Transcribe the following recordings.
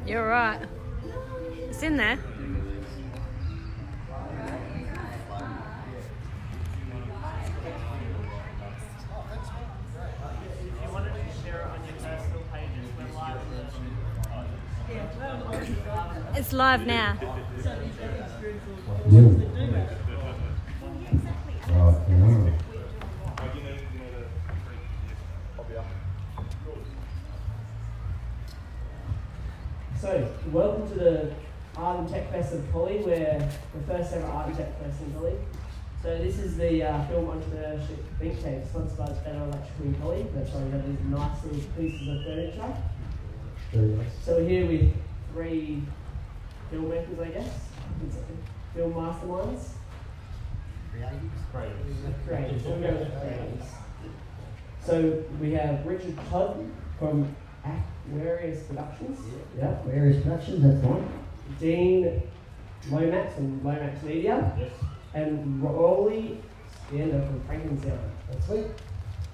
You're right. It's in there. It's live now. So, welcome to the Art and Tech Fest of Collie. We're the first ever Art and Tech Fest in Collie. So this is the Film Entrepreneurship Think Tank, sponsored by Better Electrical in Collie. That's why we have these nice little pieces of furniture. Very nice. So we're here with 3 filmmakers, I guess. Film masterminds. Creatives. We'll go with creatives. So we have Richard Todd from Aquarius Productions. Yeah, Aquarius Productions, that's fine. Dean Lomax from Lomax Media. Yes. And Roly Skender from Franklin Sound. That's sweet.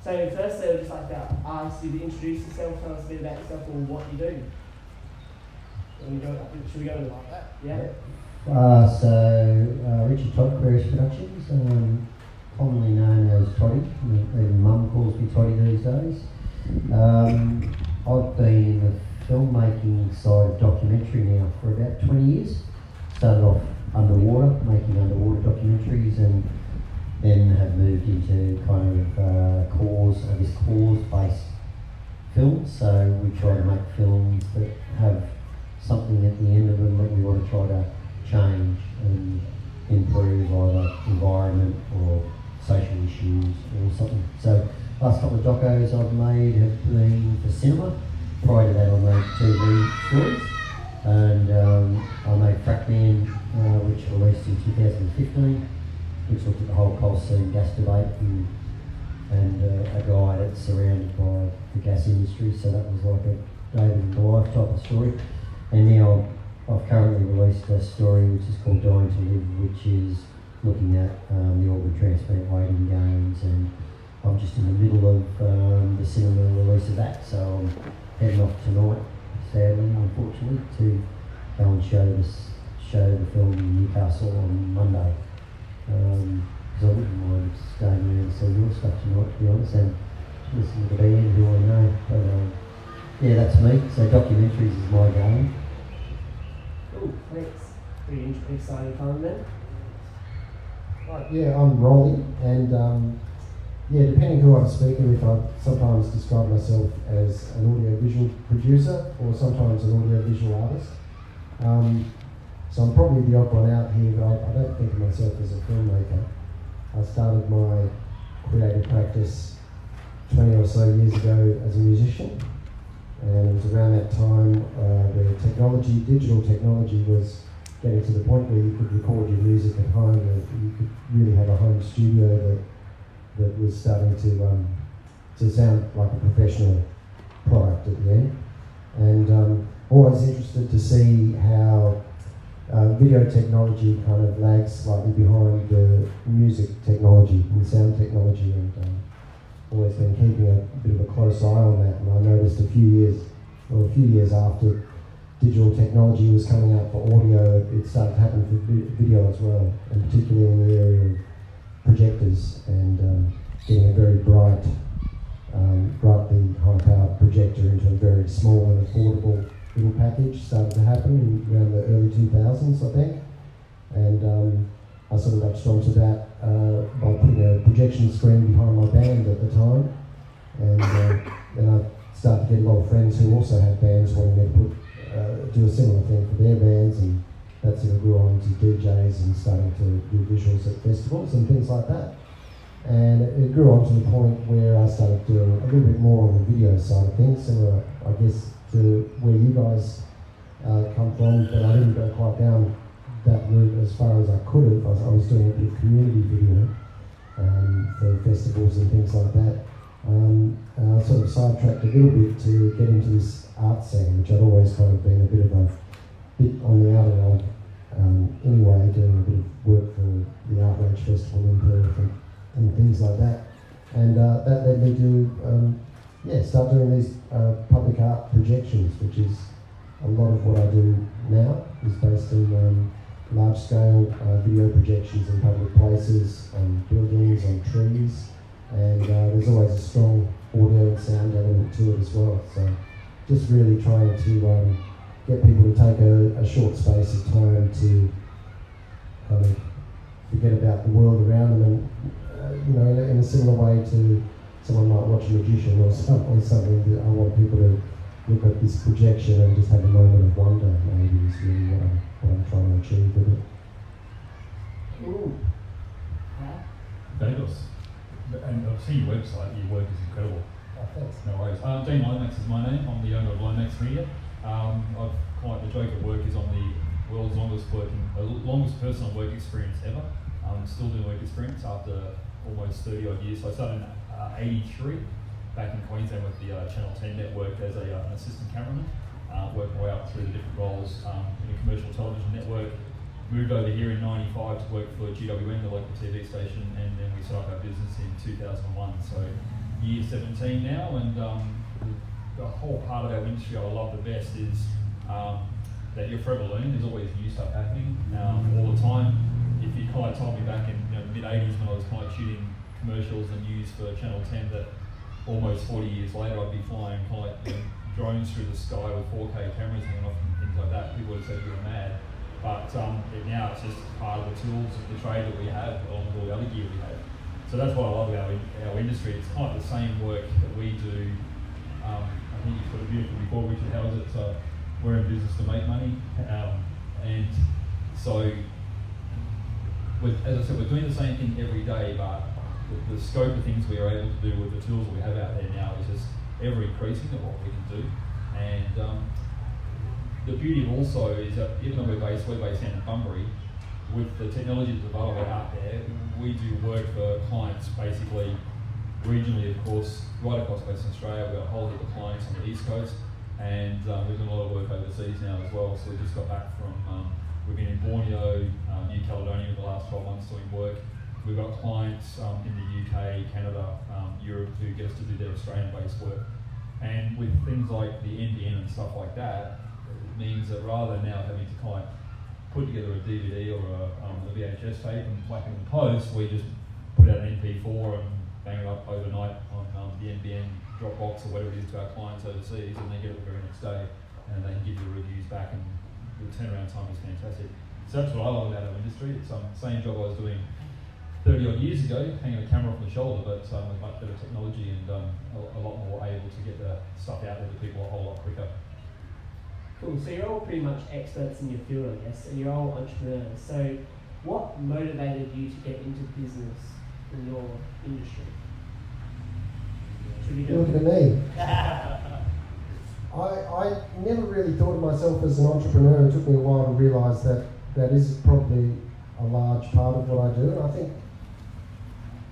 So firstly, I would just like to ask you to introduce yourself, tell us a bit about yourself and what you do. Should we go like that? Yeah. Richard Todd, Aquarius Productions, commonly known as Toddy. Even Mum calls me Toddy these days. I've been in the filmmaking side of documentary now for about 20 years. Started off underwater, making underwater documentaries, and then have moved into kind of cause-based films. So we try to make films that have something at the end of them that we want to try to change and improve either environment or social issues or something. So last couple of docos I've made have been for cinema. Prior to that I made TV stories, and I made Frackman, which released in 2015, which looked at the whole coal seam gas debate and a guy that's surrounded by the gas industry, so that was like a David and Goliath type of story. And now I've currently released a story which is called Dying to Live, which is looking at the organ transplant waiting games, and I'm just in the middle of the cinema release of that, so I'm heading off tonight, sadly, unfortunately, to go and show the film in Newcastle on Monday. Because I wouldn't mind staying around and seeing your stuff tonight, to be honest, and listen to the band who I know. But yeah, that's me. So documentaries is my game. Cool, thanks. Pretty exciting time then. Right, yeah, I'm Roly, and depending who I'm speaking with, I sometimes describe myself as an audio-visual producer or sometimes an audio-visual artist. So I'm probably the odd one out here, but I don't think of myself as a filmmaker. I started my creative practice 20 or so years ago as a musician, and it was around that time where digital technology was getting to the point where you could record your music at home, and you could really have a home studio that was starting to sound like a professional product at the end. And always interested to see how video technology kind of lags slightly behind the music technology and sound technology, and always been keeping a bit of a close eye on that. And I noticed a few years after digital technology was coming out for audio, it started to happen for video as well, and particularly in the area of projectors and getting a very brightly high-powered projector into a very small and affordable little package started to happen around the early 2000s, I think. And I sort of latched onto that by putting a projection screen behind my band at the time. And then I started to get a lot of friends who also had bands wanting me to do a similar thing for their bands, and that sort of grew on to DJs and starting to do visuals at festivals and things like that. And it grew on to the point where I started doing a little bit more on the video side of things, similar, I guess, to where you guys come from, but I didn't go quite down that route as far as I could have. I was doing a bit of community video for festivals and things like that. I sort of sidetracked a little bit to get into this art scene, which I'd always kind of been a bit on the outer of anyway, doing a Festival in Perth and things like that. And that led me to start doing these public art projections, which is a lot of what I do now, is based in large-scale video projections in public places, on buildings, on trees, and there's always a strong audio and sound element to it as well. So just really trying to get people to take a short space of time to kind of forget about the world around them, and in a similar way to someone might watch a magician or something. That I want people to look at this projection and just have a moment of wonder. Maybe is really what I'm trying to achieve with it. Ooh. Fabulous. And I've seen your website. Your work is incredible. Oh, thanks. No worries. Dean Lomax is my name. I'm the owner of Lomax Media. I've quite the joke at work is I'm the world's longest personal work experience ever. Still doing work experience after almost 30 odd years. So I started in '83 back in Queensland with the Channel 10 network as an assistant cameraman. Worked my way up through the different roles in a commercial television network. Moved over here in '95 to work for GWN, the local TV station, and then we set up our business in 2001. So year 17 now, and the whole part of our industry I love the best is that you're forever learning. There's always new stuff happening all the time. If you kind of told me back in the mid 80s when I was kind of shooting commercials and news for Channel 10 that almost 40 years later I'd be flying kind of drones through the sky with 4K cameras hanging off and things like that, people would have said you were mad. But now it's just part of the tools of the trade that we have along with all the other gear we have. So that's what I love about our industry. It's kind of the same work that we do. I think you put it beautifully before, Richard Howes it. So we're in business to make money, and so as I said, we're doing the same thing every day, but the scope of things we are able to do with the tools we have out there now is just ever increasing at what we can do. And the beauty of also is that even though we're based down in Bunbury, with the technology that's available out there, we do work for clients basically regionally, of course, right across Western Australia. We've got a whole heap of clients on the East Coast, and we've done a lot of work overseas now as well. So we just got back from, we've been in Borneo, New Caledonia in the last 12 months doing work. We've got clients in the UK, Canada, Europe who get us to do their Australian-based work. And with things like the NBN and stuff like that, it means that rather than now having to kind of put together a DVD or a VHS tape and whack it in post, we just put out an MP4 and bang it up overnight on the NBN Dropbox or whatever it is to our clients overseas, and they get it the very next day, and they can give you reviews back, and the turnaround time is fantastic. So that's what I love about our industry. It's the same job I was doing 30 odd years ago, hanging a camera off the shoulder, but with much better technology and a lot more able to get the stuff out there to people a whole lot quicker. Cool, so you're all pretty much experts in your field, I guess, and you're all entrepreneurs. So what motivated you to get into business in your industry? Should we You're looking at me. I never really thought of myself as an entrepreneur. It took me a while to realise that that is probably a large part of what I do. And I think,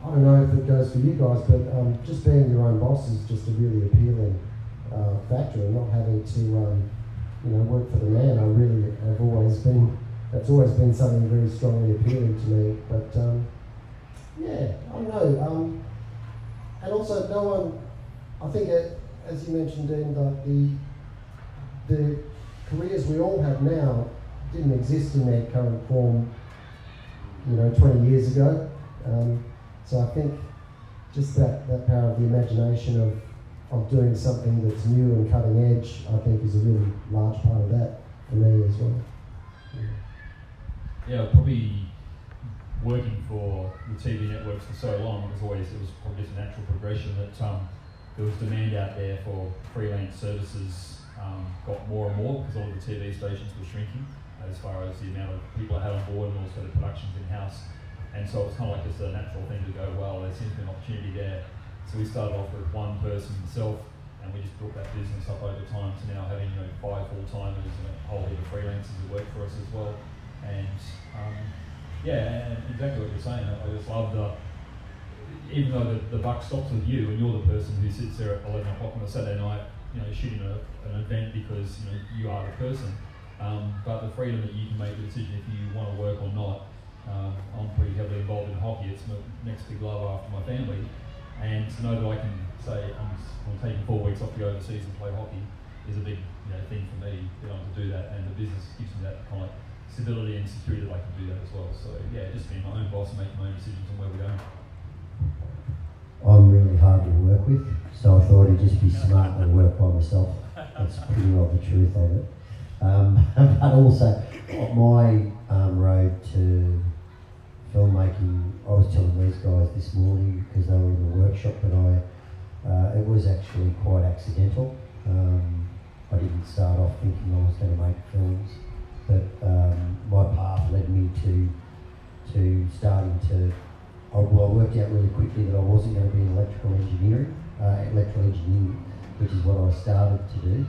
I don't know if it goes for you guys, but just being your own boss is just a really appealing factor, and not having to work for the man. I really have always been, that's always been something very strongly appealing to me. But I don't know. And also no one, I think as you mentioned, Dean, that the careers we all have now didn't exist in their current form 20 years ago. So I think just that power of the imagination of doing something that's new and cutting edge, I think is a really large part of that for me as well. Yeah, probably working for the TV networks for so long, it was probably just a natural progression that there was demand out there for freelance services, got more and more because all of the TV stations were shrinking as far as the amount of people I had on board and also the productions in-house. And so it was kind of like just a natural thing to go, well, there seems to be an opportunity there. So we started off with one person himself, and we just built that business up over time to now having 5 full-timers and a whole heap of freelancers who work for us as well. And and exactly what you're saying. I just love even though the buck stops with you and you're the person who sits there at 11 o'clock on a Saturday night, shooting an event because you are the person. But the freedom that you can make the decision if you want to work or not. I'm pretty heavily involved involved in hockey. It's my next big love after my family. And to know that I can say I'm taking 4 weeks off to go overseas and play hockey is a big thing for me, being able to do that. And the business gives me that kind of stability and security that I can do that as well. So yeah, just being my own boss and making my own decisions on where we're going. I'm really hard to work with, so I thought it'd just be smart to work by myself. That's pretty well the truth of it. But also, my road to filmmaking, I was telling these guys this morning because they were in the workshop, but it was actually quite accidental. I didn't start off thinking I was going to make films, but my path led me to starting to. I worked out really quickly that I wasn't going to be in electrical engineering, which is what I started to do.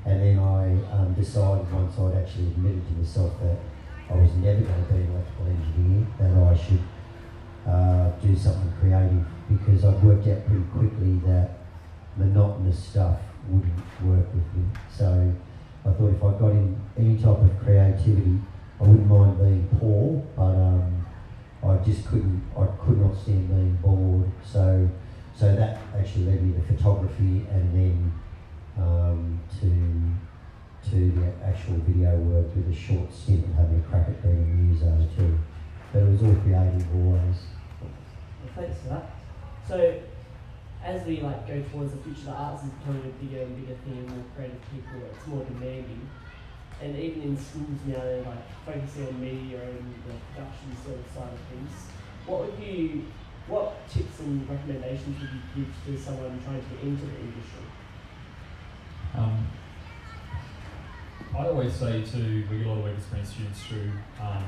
And then I decided once I'd actually admitted to myself that I was never going to be an electrical engineer, that I should do something creative, because I'd worked out pretty quickly that monotonous stuff wouldn't work with me. So I thought if I got in any type of creativity, I wouldn't mind being poor, but I could not stand being bored. So that actually led me to photography, and then to the actual video work with a short stint of having a crack at being a muso too. But it was all creative always. Well, thanks for that. So as we go towards the future, the arts is becoming a bigger and bigger thing, and more creative people, it's more demanding. And even in schools now, they're focusing on media and the production sort of side of things. What tips and recommendations would you give to someone trying to get into the industry? I always say we get a lot of work experience students through, and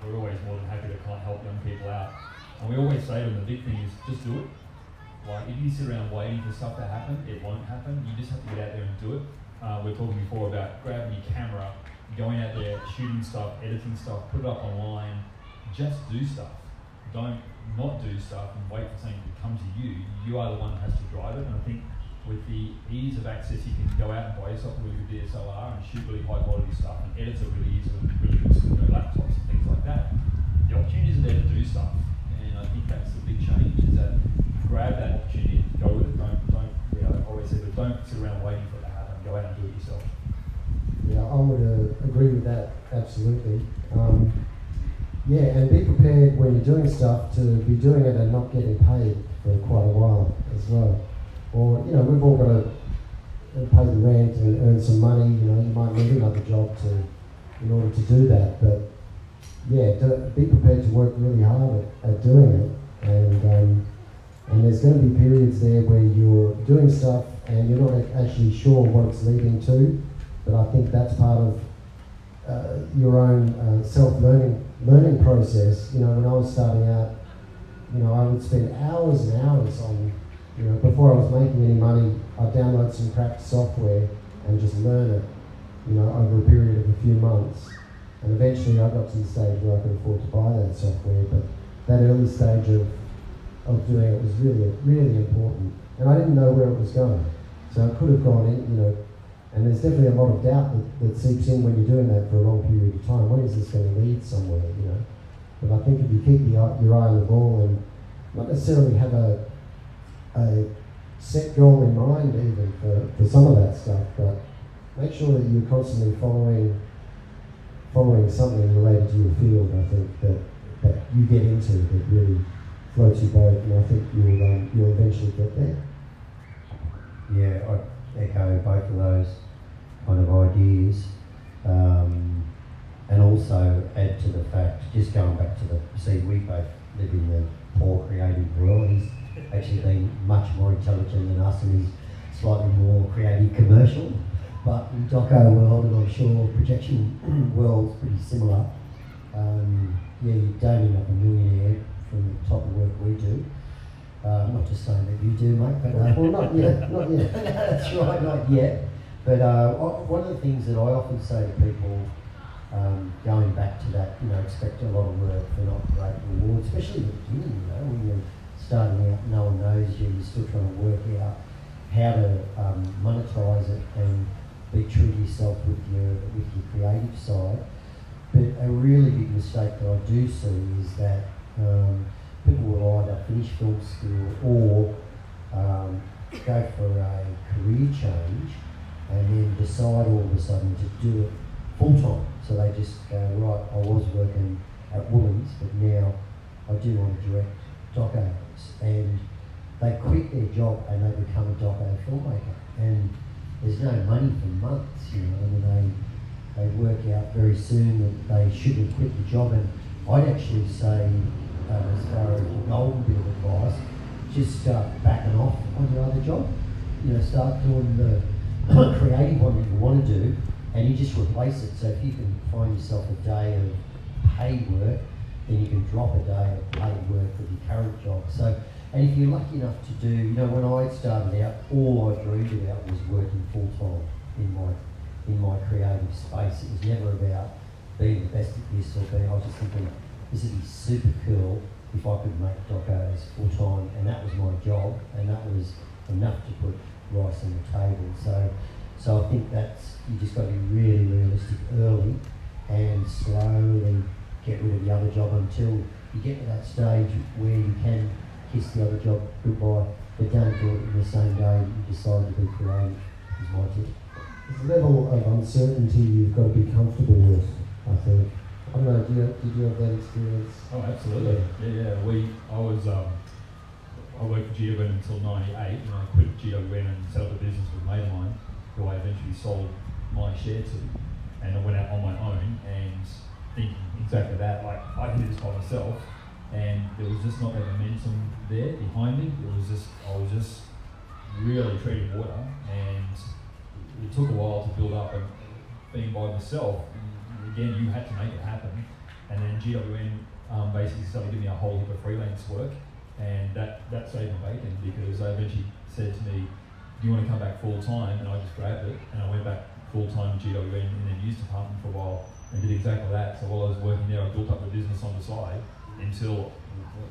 we're always more than happy to kind of help young people out. And we always say to them, the big thing is just do it. If you sit around waiting for stuff to happen, it won't happen. You just have to get out there and do it. We were talking before about grabbing your camera, going out there, shooting stuff, editing stuff, put it up online. Just do stuff. Don't not do stuff and wait for something to come to you. You are the one that has to drive it. And I think with the ease of access, you can go out and buy yourself a really good DSLR and shoot really high quality stuff and edit it really easily with really good laptops and things like that. The opportunities are there to do stuff, and I think that's the big change, is that grab that opportunity and go with it. I always say, but don't sit around waiting for it to happen. Go out and do it yourself. Yeah, I would agree with that, absolutely. And be prepared when you're doing stuff to be doing it and not getting paid for quite a while as well. Or, we've all got to pay the rent and earn some money. You might need another job in order to do that. But be prepared to work really hard at doing it. And there's going to be periods there where you're doing stuff and you're not actually sure what it's leading to. But I think that's part of your own self-learning process. When I was starting out, I would spend hours and hours on, before I was making any money, I'd download some cracked software and just learn it, over a period of a few months. And eventually I got to the stage where I could afford to buy that software, but that early stage of doing it was really, really important. And I didn't know where it was going. So I could have gone in, and there's definitely a lot of doubt that seeps in when you're doing that for a long period of time. When is this going to lead somewhere, But I think if you keep your eye on the ball and not necessarily have a set goal in mind even for some of that stuff, but make sure that you're constantly following something related to your field, I think, that you get into that really floats your boat, and I think you'll eventually get there. Yeah, I echo both of those kind of ideas, and also add to the fact, just going back to we both live in the poor creative world. He's actually been much more intelligent than us, and he's slightly more creative commercial. But in doco world, and I'm sure projection world's pretty similar. You don't end up a millionaire from the type of work we do. Not just saying that you do, mate, but well, not yet. That's right, not yet. But one of the things that I often say to people, going back to that, expect a lot of work for not great reward, especially at the beginning, when you're starting out, no one knows you, you're still trying to work out how to monetize it and be true to yourself with your creative side. But a really big mistake that I do see is that People will either finish film school or go for a career change and then decide all of a sudden to do it full time. So they just go, right, I was working at Woolens, but now I do want to direct docos. And they quit their job and they become a doco filmmaker. And there's no money for months, you know, and they work out very soon that they shouldn't quit the job. And I'd actually say, as far as a golden bit of advice, just start backing off on your other job. You know, start doing the creative one that you want to do, and you just replace it. So if you can find yourself a day of paid work, then you can drop a day of paid work with your current job. So, and if you're lucky enough to do, you know, when I started out, all I dreamed about was working full time in my creative space. It was never about being the best at this or being. I was just thinking, this would be super cool if I could make docos full time, and that was my job, and that was enough to put rice on the table. So I think that's, you just got to be really realistic early and slowly get rid of the other job until you get to that stage where you can kiss the other job goodbye, but don't do it in the same day you decide to be creative, is my tip. There's a level of uncertainty you've got to be comfortable with, I think. I don't know, did you have that experience? Oh, absolutely. Yeah. I worked for GWN until '98, and I quit GWN and set up a business with a mate of mine, who I eventually sold my share to, and I went out on my own and thinking exactly that. Like, I can do this by myself, and there was just not that momentum there behind me. I was just really treading water, and it took a while to build up. And being by myself, again, you had to make it happen. And then GWN basically started giving me a whole heap of freelance work, and that saved my bacon, because they eventually said to me, do you want to come back full time? And I just grabbed it, and I went back full time to GWN in the news department for a while, and did exactly that. So while I was working there, I built up the business on the side until,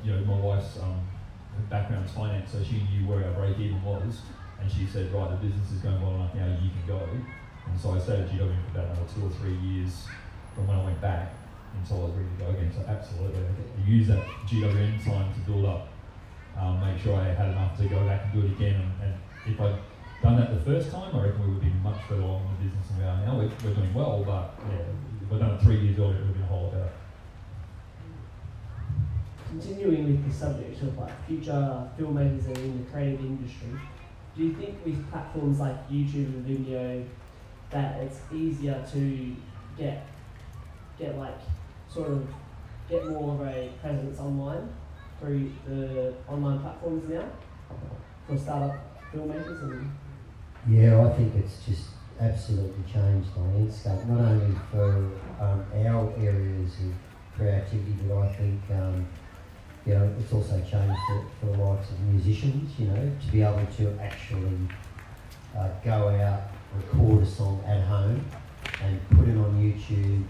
you know, my wife's background is finance, so she knew where our break even was, and she said, right, the business is going well enough now, you can go. And so I stayed at GWN for about another 2 or 3 years from when I went back until I was ready to go again. So absolutely, I used that GWN time to build up, make sure I had enough to go back and do it again. And if I'd done that the first time, I reckon we would be much further along in the business than we are now. We're doing well, but yeah, if I'd done it 3 years earlier, it would have been a whole lot better. Continuing with the subject of like future filmmakers and in the creative industry, do you think with platforms like YouTube and Vimeo that it's easier to get more of a presence online through the online platforms now for startup filmmakers? And Yeah, I think it's just absolutely changed the landscape, not only for our areas of creativity, but I think you know, it's also changed for the likes of musicians, you know, to be able to actually go out, record a song at home and put it on YouTube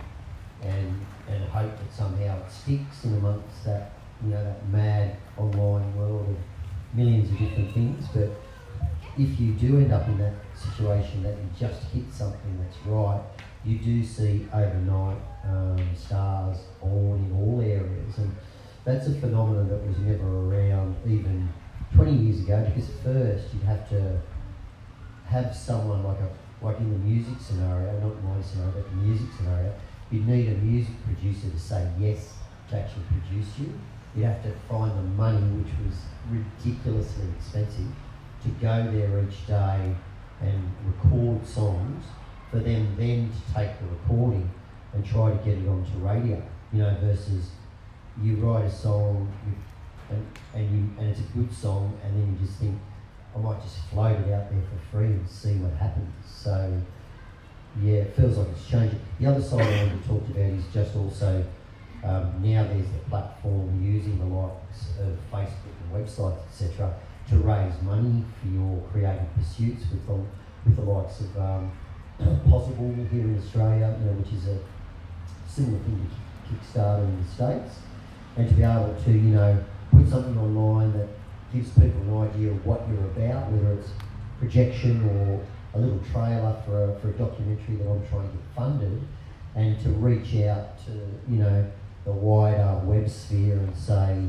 and hope that somehow it sticks in amongst that, you know, that mad online world of millions of different things. But if you do end up in that situation that you just hit something that's right, you do see overnight stars born in all areas. And that's a phenomenon that was never around even 20 years ago, because first you'd have to have someone like in the music scenario, not my scenario, but the music scenario, you'd need a music producer to say yes to actually produce you. You'd have to find the money, which was ridiculously expensive, to go there each day and record songs, for them then to take the recording and try to get it onto radio, you know, versus you write a song and it's a good song, and then you just think, I might just float it out there for free and see what happens. So yeah, it feels like it's changing. The other side I want to talk about is just also now there's the platform using the likes of Facebook and websites, etc., to raise money for your creative pursuits with the likes of Possible here in Australia, you know, which is a similar thing to Kickstarter in the States, and to be able to, you know, put something online that gives people an idea of what you're about, whether it's projection or a little trailer for a documentary that I'm trying to get funded, and to reach out to, you know, the wider web sphere and say,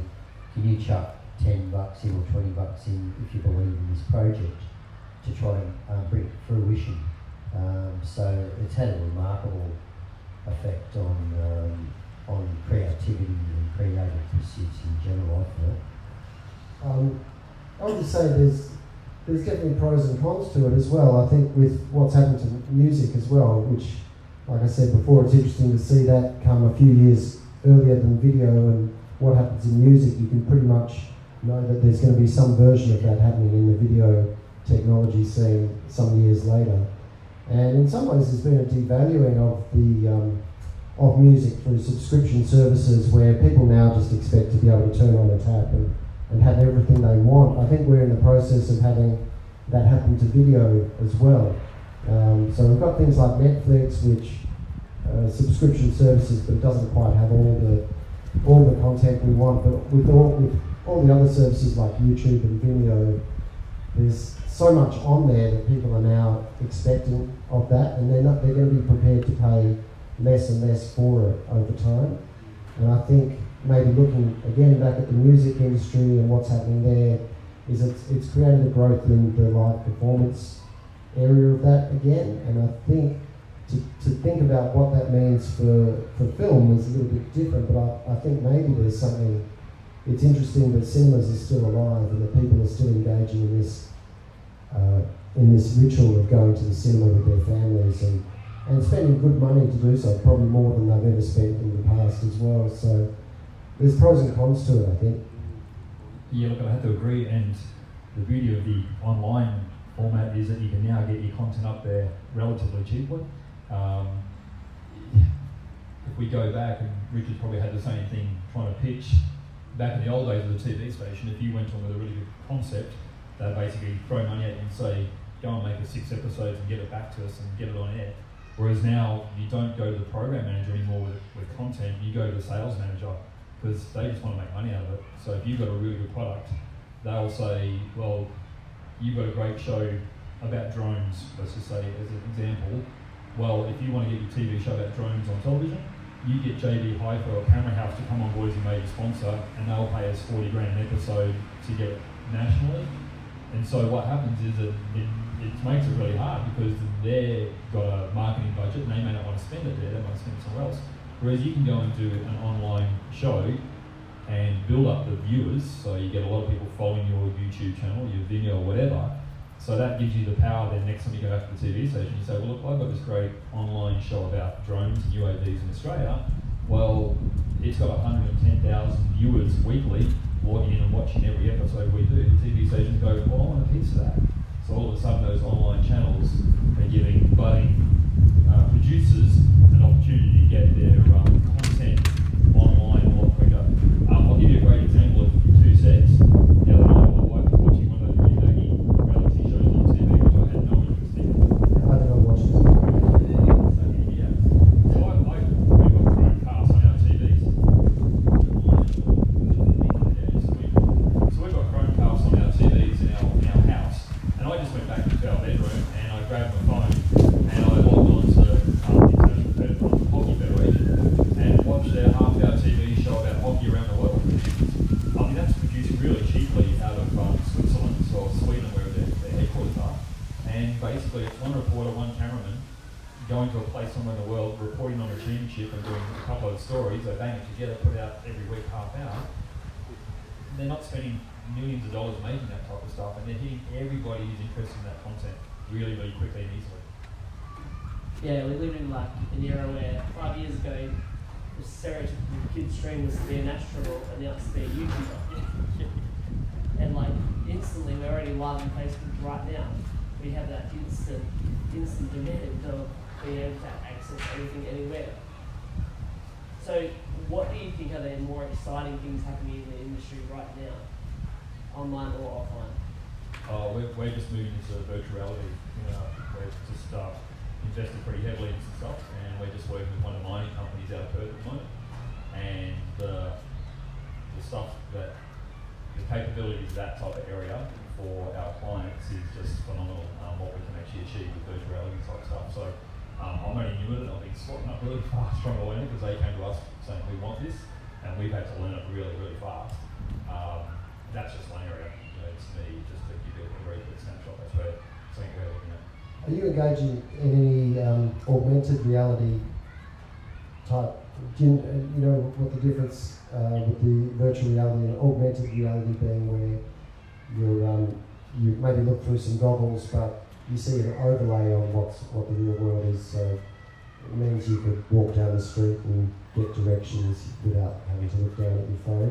can you chuck $10 in or $20 in if you believe in this project to try and bring it to fruition. So it's had a remarkable effect on creativity and creative pursuits in general, I feel. I would just say there's definitely pros and cons to it as well. I think with what's happened to music as well, which, like I said before, it's interesting to see that come a few years earlier than video, and what happens in music, you can pretty much know that there's going to be some version of that happening in the video technology scene some years later. And in some ways there's been a devaluing of music through subscription services where people now just expect to be able to turn on a tap and have everything they want. I think we're in the process of having that happen to video as well. So we've got things like Netflix, which subscription services, but it doesn't quite have all the content we want. But with all the other services like YouTube and Vimeo, there's so much on there that people are now expecting of that, and they're going to be prepared to pay less and less for it over time. And I think maybe looking again back at the music industry and what's happening there is it's created a growth in the live performance area of that again. And I think to think about what that means for film is a little bit different, but I think maybe there's something. It's interesting that cinemas are still alive and that people are still engaging in this ritual of going to the cinema with their families and spending good money to do so, probably more than they've ever spent in the past as well. So there's pros and cons to it, I think. Yeah, look, I have to agree, and the beauty of the online format is that you can now get your content up there relatively cheaply. If we go back, and Richard probably had the same thing trying to pitch, back in the old days of the TV station, if you went on with a really good concept, they'd basically throw money at you and say, go and make us 6 episodes and get it back to us and get it on air. Whereas now, you don't go to the program manager anymore with content, you go to the sales manager, because they just want to make money out of it. So if you've got a really good product, they'll say, well, you've got a great show about drones, let's just say as an example. Well, if you want to get your TV show about drones on television, you get JB Hi-Fi or Camera House to come on board as a major sponsor, and they'll pay us $40 grand an episode to get it nationally. And so what happens is that it makes it really hard, because they've got a marketing budget and they may not want to spend it there, they might spend it somewhere else. Whereas you can go and do an online show and build up the viewers, so you get a lot of people following your YouTube channel, your Vimeo or whatever. So that gives you the power then next time you go back to the TV station, you say, well look, I've got this great online show about drones and UAVs in Australia. Well, it's got 110,000 viewers weekly logging in and watching every episode we do. The TV stations go, well, I want a piece of that. So all of a sudden those online channels are giving budding producers an opportunity to get their content online a lot quicker. I'll give you a great example of 2 sets. The other night my wife was watching one of those really baggy reality shows on TV, which I had no interest in. I don't know what Yeah. So we've got Chromecast on our TVs. So we've got Chromecast on our TVs in our house. And I just went back into our bedroom and I grabbed my phone and I logged on to International Hockey Federation and watched their half-hour TV show about hockey around the world. I mean, that's produced really cheaply out of Switzerland or Sweden, where their headquarters are. And basically, it's one reporter, one cameraman going to a place somewhere in the world, reporting on a championship and doing a couple of stories. They bang it together, put it out every week, half hour. They're not spending millions of dollars making that type of stuff, and they're hitting everybody who's interested in that content really, really quickly and easily. Yeah, we live in like an era where 5 years ago, the stereotypical kid stream was to be an astronaut and now it's to be a YouTuber. And like instantly, we're already live on Facebook right now. We have that instant demand of being able to access everything anywhere. So what do you think are the more exciting things happening in the industry right now, online or offline? We're just moving into virtual reality. We're just invested pretty heavily in some stuff, and we're just working with one of the mining companies out of Perth at the moment. And the stuff that the capabilities of that type of area for our clients is just phenomenal. What we can actually achieve with virtual reality type stuff. So I'm only new at it. I've been slotting up really fast trying to learn it because they came to us saying we want this, and we've had to learn it really, really fast. That's just one area. To me, just to give you a very quick snapshot. That's where something we're looking at. Are you engaging in any augmented reality type? Do you know what the difference with the virtual reality and augmented reality being where you maybe look through some goggles, but you see an overlay on what the real world is. So it means you could walk down the street and get directions without having to look down at your phone.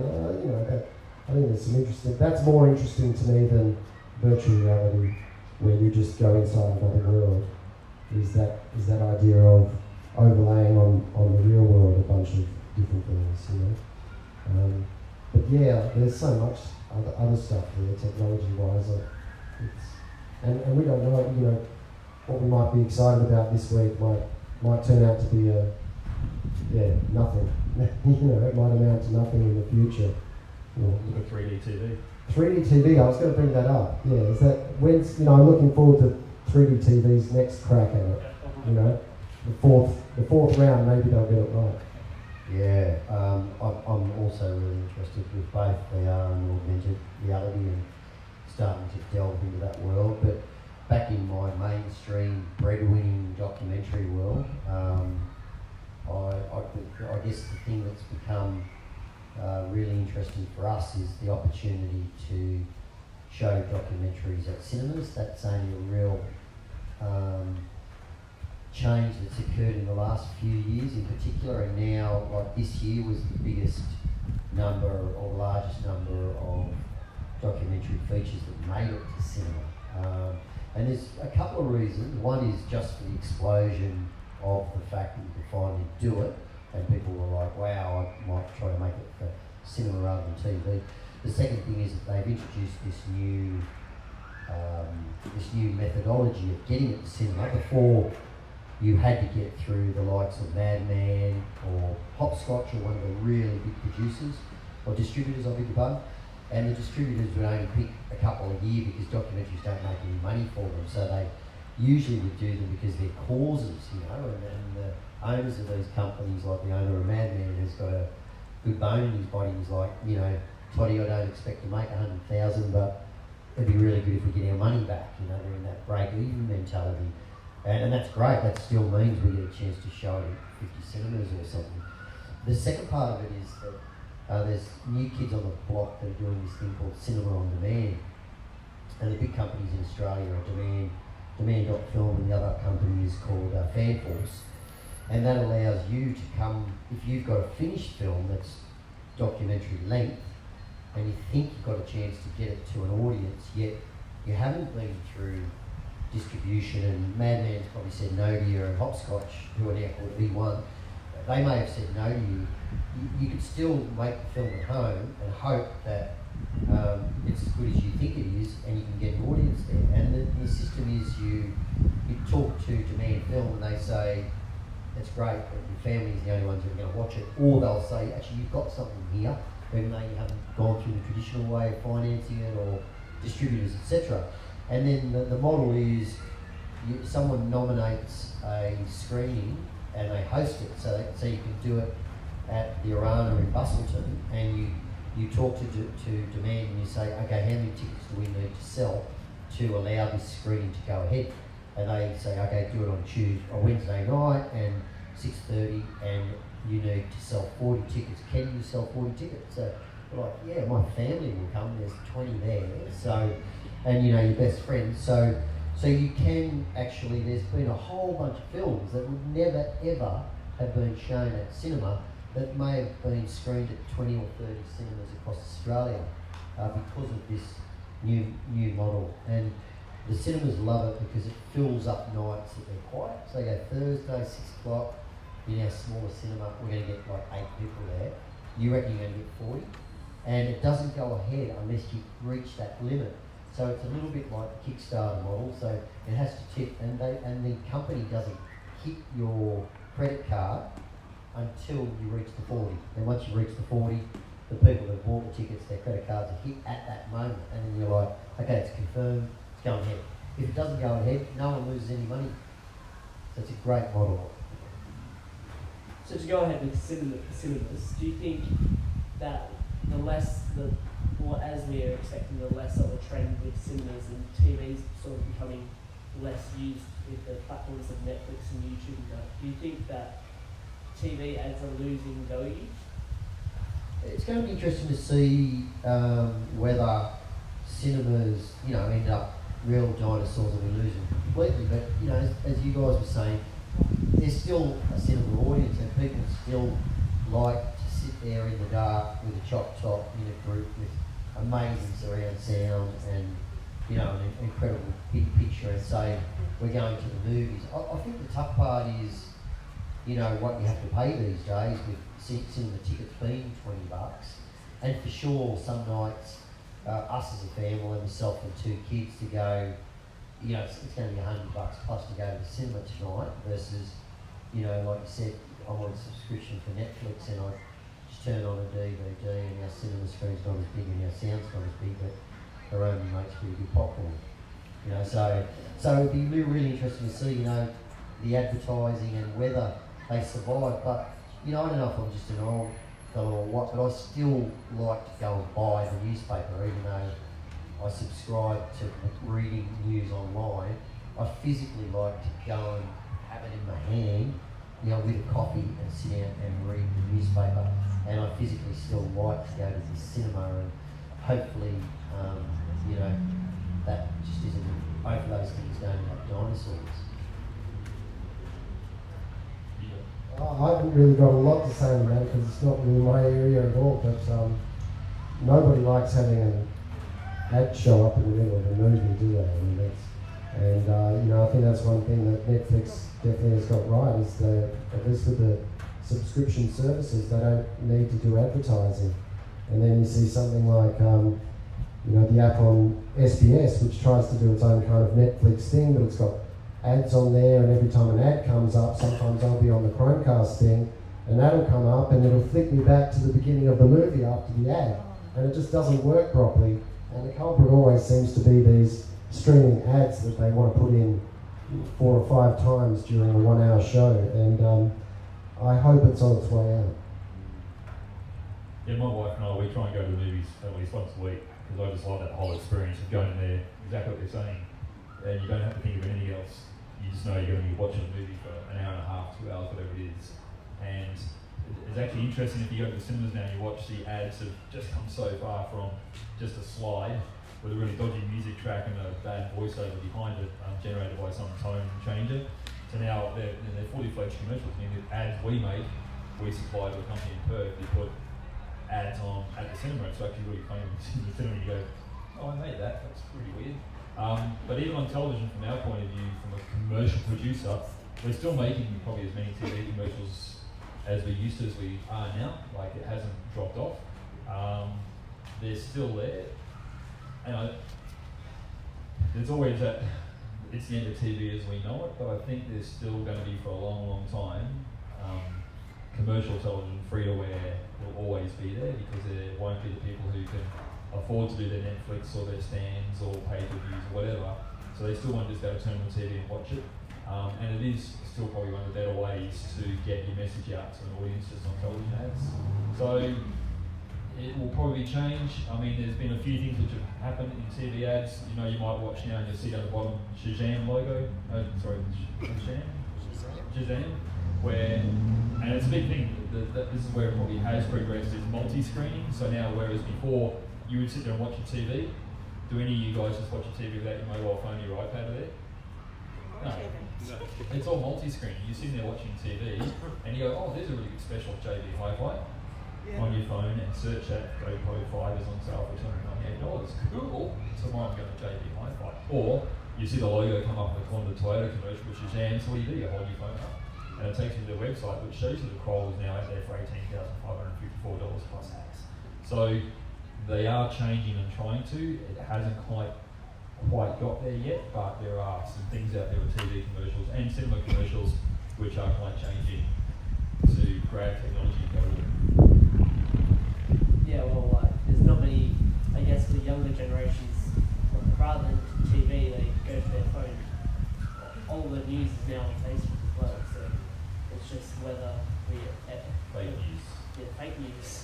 I think there's some interesting. That's more interesting to me than virtual reality, where you just go inside another world. Is that idea of overlaying on the real world a bunch of different things, But yeah, there's so much other stuff there, technology-wise. And we don't know, what we might be excited about this week might turn out to be nothing. It might amount to nothing in the future. Look at 3D TV. 3D TV, I was going to bring that up. Yeah, is that when's I'm looking forward to 3D TV's next crack at it. The fourth round, maybe they'll get it right. Yeah, I'm also really interested with both VR and augmented reality and starting to delve into that world. But back in my mainstream breadwinning documentary world, I guess the thing that's become really interesting for us is the opportunity to show documentaries at cinemas. That's only a real change that's occurred in the last few years in particular, and now like this year was the biggest number or largest number of documentary features that made it to cinema. And there's a couple of reasons. One is just for the explosion of the fact that you can finally do it, and people were like, wow, I might try to make it for cinema rather than TV. The second thing is that they've introduced this new methodology of getting it to cinema. Before, you had to get through the likes of Mad Men or Hopscotch or one of the really big producers or distributors, I beg your pardon. And the distributors would only pick a couple a year because documentaries don't make any money for them. So they usually would do them because they're causes, and the owners of these companies, like the owner of Mad Men, has got a good bone in his body. He's like, Toddy, I don't expect to make 100,000, but it'd be really good if we get our money back. They're in that break-even mentality. And that's great. That still means we get a chance to show it at 50 cinemas or something. The second part of it is that there's new kids on the block that are doing this thing called cinema on demand. And the big companies in Australia are Demand.Film, and the other company is called Fanforce. And that allows you to come, if you've got a finished film that's documentary length, and you think you've got a chance to get it to an audience, yet you haven't been through distribution, and Mad Men's probably said no to you, and Hopscotch, who are now called V1, they may have said no to you. You could still make the film at home and hope that it's as good as you think it is, and you can get an audience there. And the system is you talk to Demand Film, and they say, that's great, but your family's the only ones who are going to watch it. Or they'll say, actually, you've got something here, even though you haven't gone through the traditional way of financing it or distributors, etc. And then the model is someone nominates a screening and they host it, so you can do it at the Arana in Bustleton, and you talk to Demand and you say, okay, how many tickets do we need to sell to allow this screening to go ahead? And they say, okay, do it on Wednesday night and 6:30, and you need to sell 40 tickets. Can you sell 40 tickets? So we're like, yeah, my family will come. There's 20 there. So, and your best friends. So you can actually. There's been a whole bunch of films that would never ever have been shown at cinema that may have been screened at 20 or 30 cinemas across Australia because of this new model. And the cinemas love it because it fills up nights that they're quiet. So you go Thursday, 6 o'clock, in our smaller cinema, we're going to get like 8 people there. You reckon you're going to get 40? And it doesn't go ahead unless you reach that limit. So it's a little bit like the Kickstarter model. So it has to tip, and the company doesn't hit your credit card until you reach the 40. Then once you reach the 40, the people that bought the tickets, their credit cards are hit at that moment, and then you're like, okay, it's confirmed. Going ahead. If it doesn't go ahead, no one loses any money. So it's a great model. So to go ahead with cinemas, do you think that as we are expecting the less of a trend with cinemas and TVs sort of becoming less used with the platforms of Netflix and YouTube and that, do you think that TV ads are losing value? It's going to be interesting to see whether cinemas, end up real dinosaurs and we lose them completely. But, as you guys were saying, there's still a cinema audience and people still like to sit there in the dark with a chop top in a group with amazing surround sound and, an incredible big picture and say, we're going to the movies. I think the tough part is, what you have to pay these days with cinema tickets being $20. And for sure, some nights, us as a family, myself and 2 kids, to go, it's going to be $100 plus to go to the cinema tonight versus, like you said, I'm on a subscription for Netflix and I just turn on a DVD and our cinema screen's not as big and our sound's not as big, but our only makes pretty good popcorn. So it'd be really interesting to see, the advertising and whether they survive. But, I don't know if I'm just an old fellow or what, but I still like to go and buy the newspaper, even though I subscribe to reading news online. I physically like to go and have it in my hand, with a coffee and sit down and read the newspaper. And I physically still like to go to the cinema and hopefully, that just isn't, both of those things don't have dinosaurs. I haven't really got a lot to say on that because it's not really my area at all, but nobody likes having an ad show up in the middle of a movie, do they? I think that's one thing that Netflix definitely has got right, is that at least with the subscription services, they don't need to do advertising. And then you see something like, the app on SBS, which tries to do its own kind of Netflix thing, but it's got ads on there, and every time an ad comes up, sometimes I'll be on the Chromecast thing, and that'll come up and it'll flick me back to the beginning of the movie after the ad, and it just doesn't work properly. And the culprit always seems to be these streaming ads that they want to put in 4 or 5 times during a 1-hour show, and I hope it's on its way out. Yeah, my wife and I, we try and go to the movies at least once a week because I just like that whole experience of going in there, exactly what they're saying, and you don't have to think of anything else. You just know you're going to be watching a movie for an hour and a half, 2 hours, whatever it is. And it's actually interesting if you go to the cinemas now and you watch the ads have just come so far from just a slide with a really dodgy music track and a bad voiceover behind it, generated by some tone changer, to now they're fully fledged commercials. I mean, the ads we make, we supply to a company in Perth. They put ads on at the cinema. It's actually really funny when you see the cinema and you go, oh, I made that. That's pretty weird. But even on television, from our point of view, from a commercial producer, we're still making probably as many TV commercials as we used to as we are now. Like, it hasn't dropped off. They're still there. And there's always that, it's the end of TV as we know it, but I think there's still going to be, for a long, long time, commercial television, free-to-air will always be there, because there won't be the people who can afford to do their Netflix or their stands or pay-per-views or whatever, so they still won't just go turn on the TV and watch it. And it is still probably one of the better ways to get your message out to an audience, just on television ads. So it will probably change. I mean, there's been a few things which have happened in TV ads. You know, you might watch now and you'll see down the bottom Shazam logo. Shazam. Where, and it's a big thing. This is where it probably has progressed, is multi-screening. So now, whereas before you would sit there and watch your TV, do any of you guys just watch your TV without your mobile phone or your iPad there? No. It's all multi-screen. You're sitting there watching TV and you go, oh, there's a really good special JB Hi-Fi on your phone, and search that GoPro 5 is on sale for $298. Cool. So I'm going to JB Hi-Fi. Or you see the logo come up in the corner of the Toyota commercial, which is Shazam. So what do? You hold your phone up and it takes you to their website, which shows you the Collie is now out there for $18,554 plus tax. So they are changing and trying to. It hasn't quite got there yet, but there are some things out there with TV commercials and cinema commercials which are quite changing to grab technology and go with it. Yeah, well, there's not many, I guess, for the younger generations, rather than TV, they go to their phone. All the news is now on Facebook. news.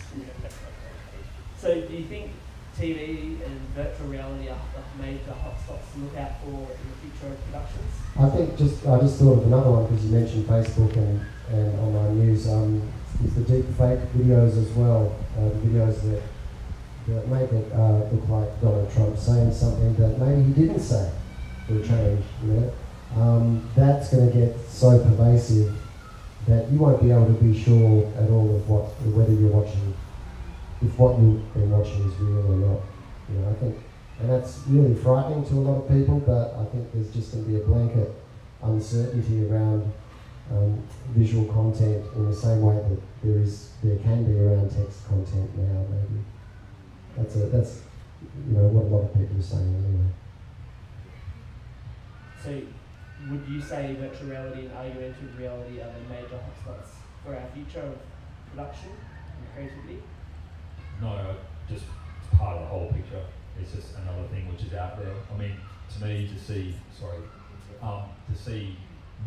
So do you think TV and virtual reality are the major hotspots to look out for in the future of productions? I just thought of another one because you mentioned Facebook and online news. Is the deep fake videos as well? The videos that make it look like Donald Trump saying something that maybe he didn't say for a change. That's going to get so pervasive that you won't be able to be sure at all of whether you're watching, if what you've been watching is real or not. I think, and that's really frightening to a lot of people. But I think there's just going to be a blanket uncertainty around visual content in the same way that there can be around text content now. Maybe that's what a lot of people are saying anyway. So, would you say virtual reality and augmented reality are the major hotspots for our future of production and creativity? No, just part of the whole picture. It's just another thing which is out there. I mean, to me, to see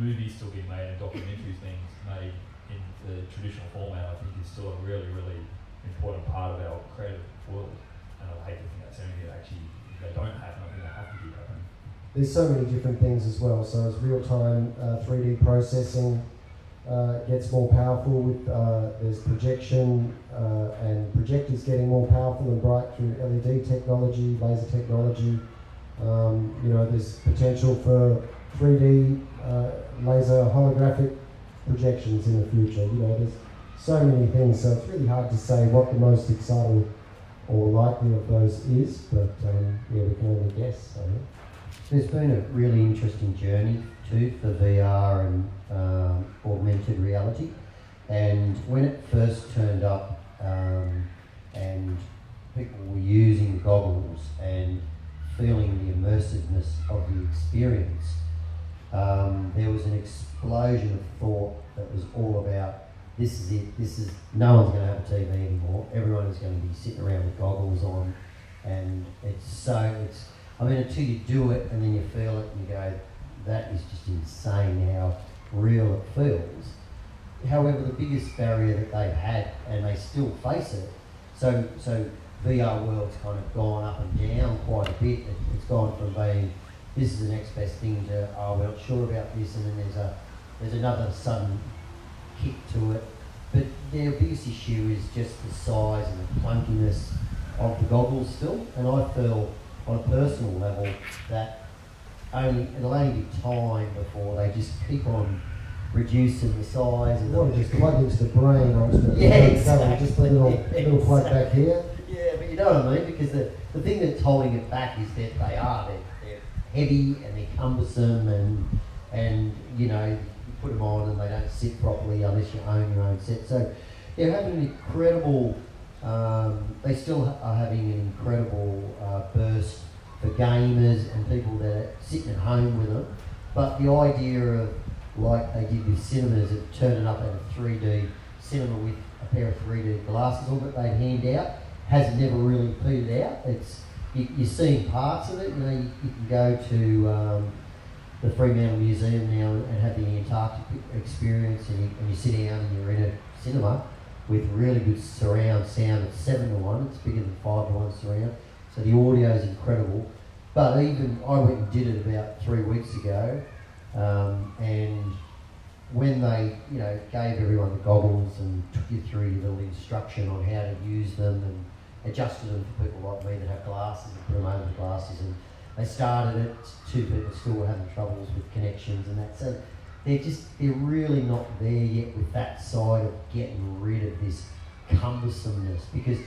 movies still being made and documentaries being made in the traditional format, I think is still a really, really important part of our creative world. And I hate to think that's anything that actually they don't happen. I think they have to be happening. There's so many different things as well. So as real-time 3D processing gets more powerful with there's projection and projectors getting more powerful and bright through LED technology, laser technology. There's potential for 3D laser holographic projections in the future. There's so many things. So it's really hard to say what the most exciting or likely of those is. But we can only guess. I think. There's been a really interesting journey too for VR and augmented reality. And when it first turned up and people were using goggles and feeling the immersiveness of the experience, there was an explosion of thought that was all about, this is it, no one's going to have a TV anymore, everyone is going to be sitting around with goggles on, and until you do it and then you feel it and you go, that is just insane how real it feels. However, the biggest barrier that they've had, and they still face it, so VR world's kind of gone up and down quite a bit. It's gone from being, this is the next best thing to, we're not sure about this, and then there's another sudden kick to it. But their biggest issue is just the size and the clunkiness of the goggles still, and I feel on a personal level that it'll only be time before they just keep on reducing the size. And they'll just plug into the brain onto it. Yeah, exactly. Just a little plug back here. Yeah, but you know what I mean? Because the thing that's holding it back is that they're heavy and they're cumbersome and you put them on and they don't sit properly unless you own your own set. So they're having an incredible, they still are having an incredible burst for gamers and people that are sitting at home with them. But the idea of, like they did with cinemas, of turning up at a 3D cinema with a pair of 3D glasses on that they'd hand out, has never really petered out. You're seeing parts of it. You can go to the Fremantle Museum now and have the Antarctic experience, and you sit down and you're in a cinema with really good surround sound. It's 7:1. It's bigger than 5:1 surround. So the audio is incredible. But even I went and did it about 3 weeks ago, and when they gave everyone the goggles and took you through your little instruction on how to use them and adjusted them for people like me that have glasses and put them over the glasses, and they started it, 2 people still were having troubles with connections and that. So they're really not there yet with that side of getting rid of this cumbersomeness, because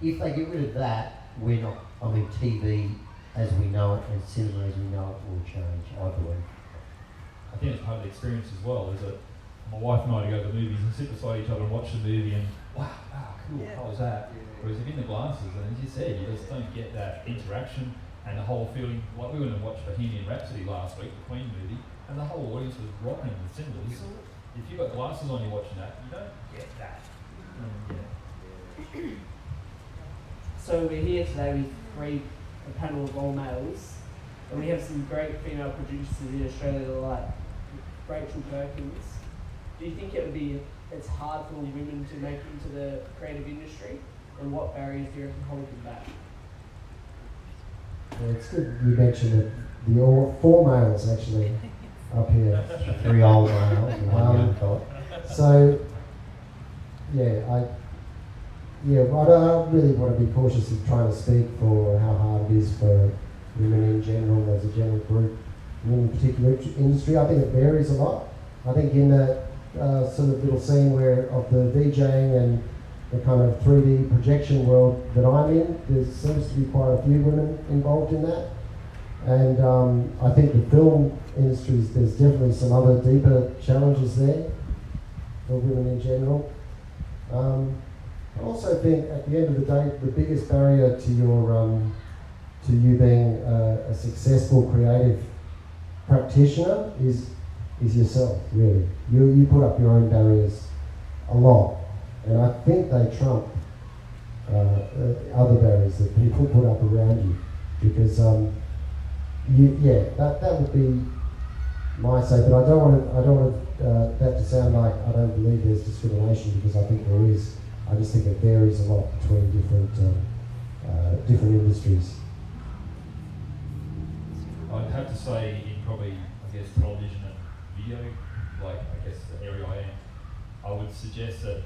if they get rid of that, TV as we know it and cinema as we know it will change, I believe. I think it's part of the experience as well, is that my wife and I go to the movies and sit beside each other and watch the movie and wow, cool, how was that? Whereas if in the glasses, and as you said, you just don't get that interaction and the whole feeling. Like we went and watched Bohemian Rhapsody last week, the Queen movie, and the whole audience was rocking in the cinemas. If you've got glasses on, you're watching that, you don't get that. So we're here today with a panel of all males, and we have some great female producers in Australia like Rachel Perkins. Do you think it would be it's hard for women to make it into the creative industry, and what barriers do you reckon hold them back? Yeah, it's good you mentioned that the all 4 males actually up here. 3 old males and 1 young fella. So, I don't really want to be cautious of trying to speak for how hard it is for women in general, as a general group, in any particular industry. I think it varies a lot. I think in that sort of little scene of the VJing and the kind of 3D projection world that I'm in, there seems to be quite a few women involved in that. And I think the film industries, there's definitely some other deeper challenges there for women in general. I also think at the end of the day, the biggest barrier to you being a successful creative practitioner is yourself, really. You put up your own barriers a lot, and I think they trump other barriers that people put up around you, because that would be my say. But I don't want that to sound like I don't believe there's discrimination, because I think there is. I just think it varies a lot between different industries. I'd have to say in probably, I guess, television and video, like I guess the area I am, I would suggest that,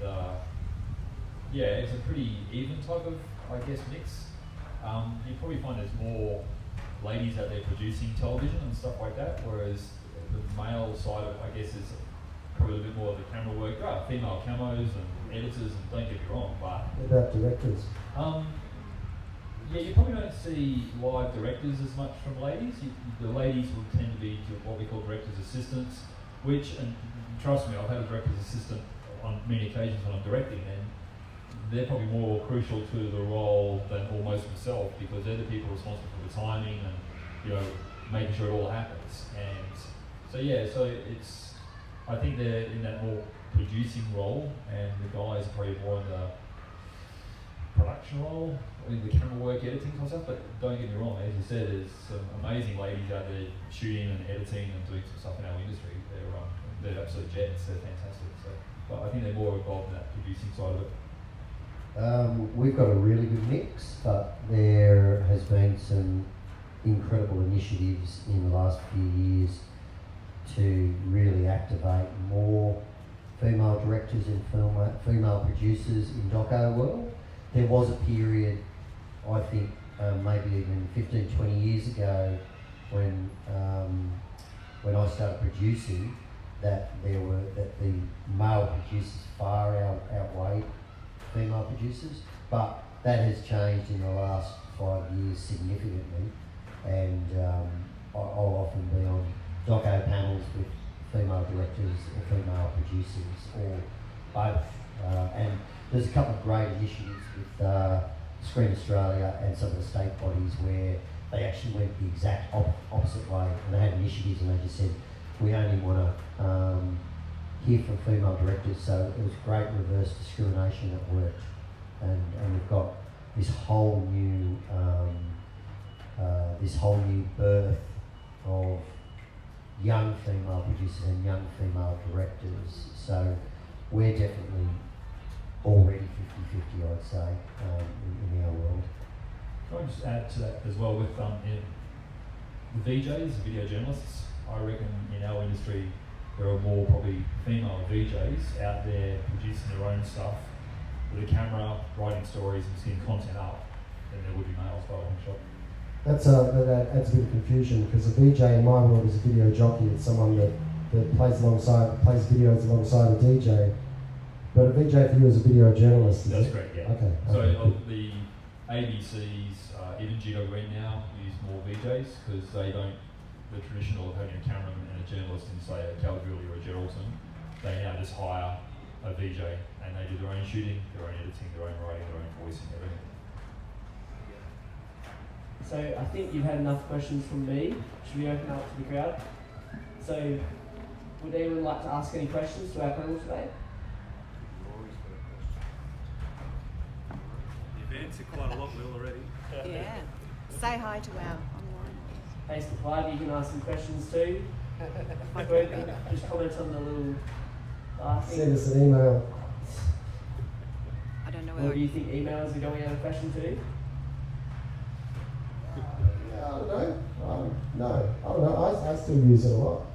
it's a pretty even type of, I guess, mix. You probably find there's more ladies out there producing television and stuff like that, whereas the male side of it, I guess, is probably a little bit more of the camera work. There are female camos and editors, and don't get me wrong, but... What about directors? You probably don't see live directors as much from ladies. The ladies will tend to be what we call director's assistants, which, and trust me, I've had a director's assistant on many occasions when I'm directing, and they're probably more crucial to the role than almost myself, because they're the people responsible for the timing and, making sure it all happens. And so it's, I think they're in that more producing role, and the guys are probably more in the production role, in the camera work, editing kind of stuff. But don't get me wrong, as you said, there's some amazing ladies out there shooting and editing and doing some stuff in our industry. They're absolute jets. They're fantastic. So, but I think they're more involved in that producing side of it. We've got a really good mix, but there has been some incredible initiatives in the last few years to really activate more female directors and female producers in doco world. There was a period, I think, maybe even 15, 20 years ago, when I started producing, that the male producers far outweighed female producers, but that has changed in the last 5 years significantly, and I'll often be on doco panels with female directors or female producers, or both, and there's a couple of great initiatives with Screen Australia and some of the state bodies where they actually went the exact opposite way, and they had initiatives and they just said, we only want to hear from female directors. So it was great reverse discrimination that worked, and we've got this whole new birth of young female producers and young female directors. So we're definitely already 50-50, I'd say, in our world. Can I just add to that as well with the VJs, video journalists? I reckon in our industry there are more probably female VJs out there producing their own stuff with a camera, writing stories and seeing content up than there would be males by a long shot. That adds a bit of confusion, because a VJ in my world is a video jockey. It's someone that plays videos alongside a DJ. But a VJ for you is a video journalist, is That's it? correct, yeah. Okay. So the ABCs, even GW now, use more VJs because they don't, the traditional of having a cameraman and a journalist in, say, a Kalgoorlie or a Geraldton, they now just hire a VJ and they do their own shooting, their own editing, their own writing, their own voicing, everything. So I think you've had enough questions from me. Should we open up to the crowd? So would anyone like to ask any questions to our panel today? You've answered quite a lot, Will, already. Yeah. Say hi to our online. Hey, Clive, you can ask some questions too. Just comment on the little I think, Send us an email. I don't know or where do you think emails are going out of fashion too? I don't know. No, I don't know. I still use it a lot.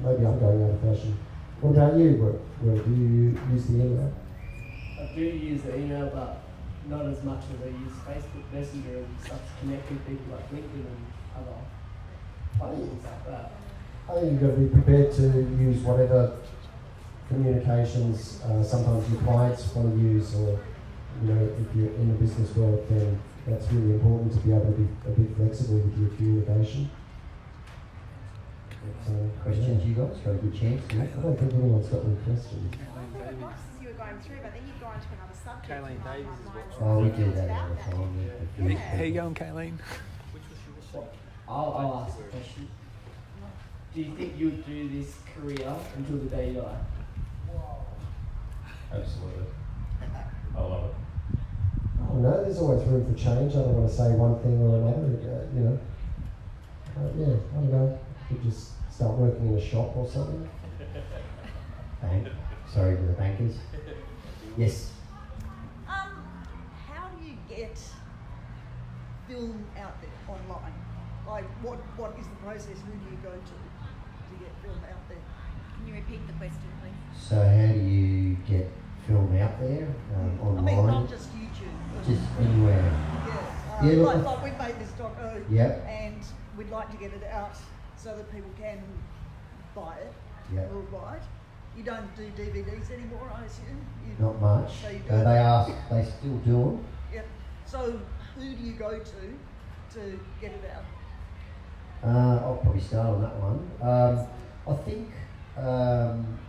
Maybe I'm going out of fashion. What about you? Will do you use the email? I do use the email, but not as much as I use Facebook Messenger and stuff to connect with people like LinkedIn and other platforms like that. I think you've got to be prepared to use whatever communications sometimes your clients want to use, or if you're in the business world, then that's really important to be able to be a bit flexible with your communication. Questions, you guys? Got a good chance. I don't think anyone's got any questions. you were going through, but then you've gone to another subject. Kayleen Davies is watching. Oh, we do that all the time. How you going, Kayleen? I'll ask the question. Do you think you'll do this career until the day you die? Absolutely. I love it. I don't know, there's always room for change. I don't want to say one thing or another, yeah, I don't know. Could just start working in a shop or something. Bank. Sorry to the bankers. Yes. How do you get film out there online? Like, what is the process? Who do you go to get film out there? Can you repeat the question, please? So how do you get film out there online? I mean, not just YouTube. Just anywhere. Yeah. Yeah, Like we've made this doco, Yep. and we'd like to get it out so that people can buy it Yep. worldwide. You don't do DVDs anymore, I assume? Not much. So you do it. They still do them. Yep. So who do you go to get it out? I'll probably start on that one. I think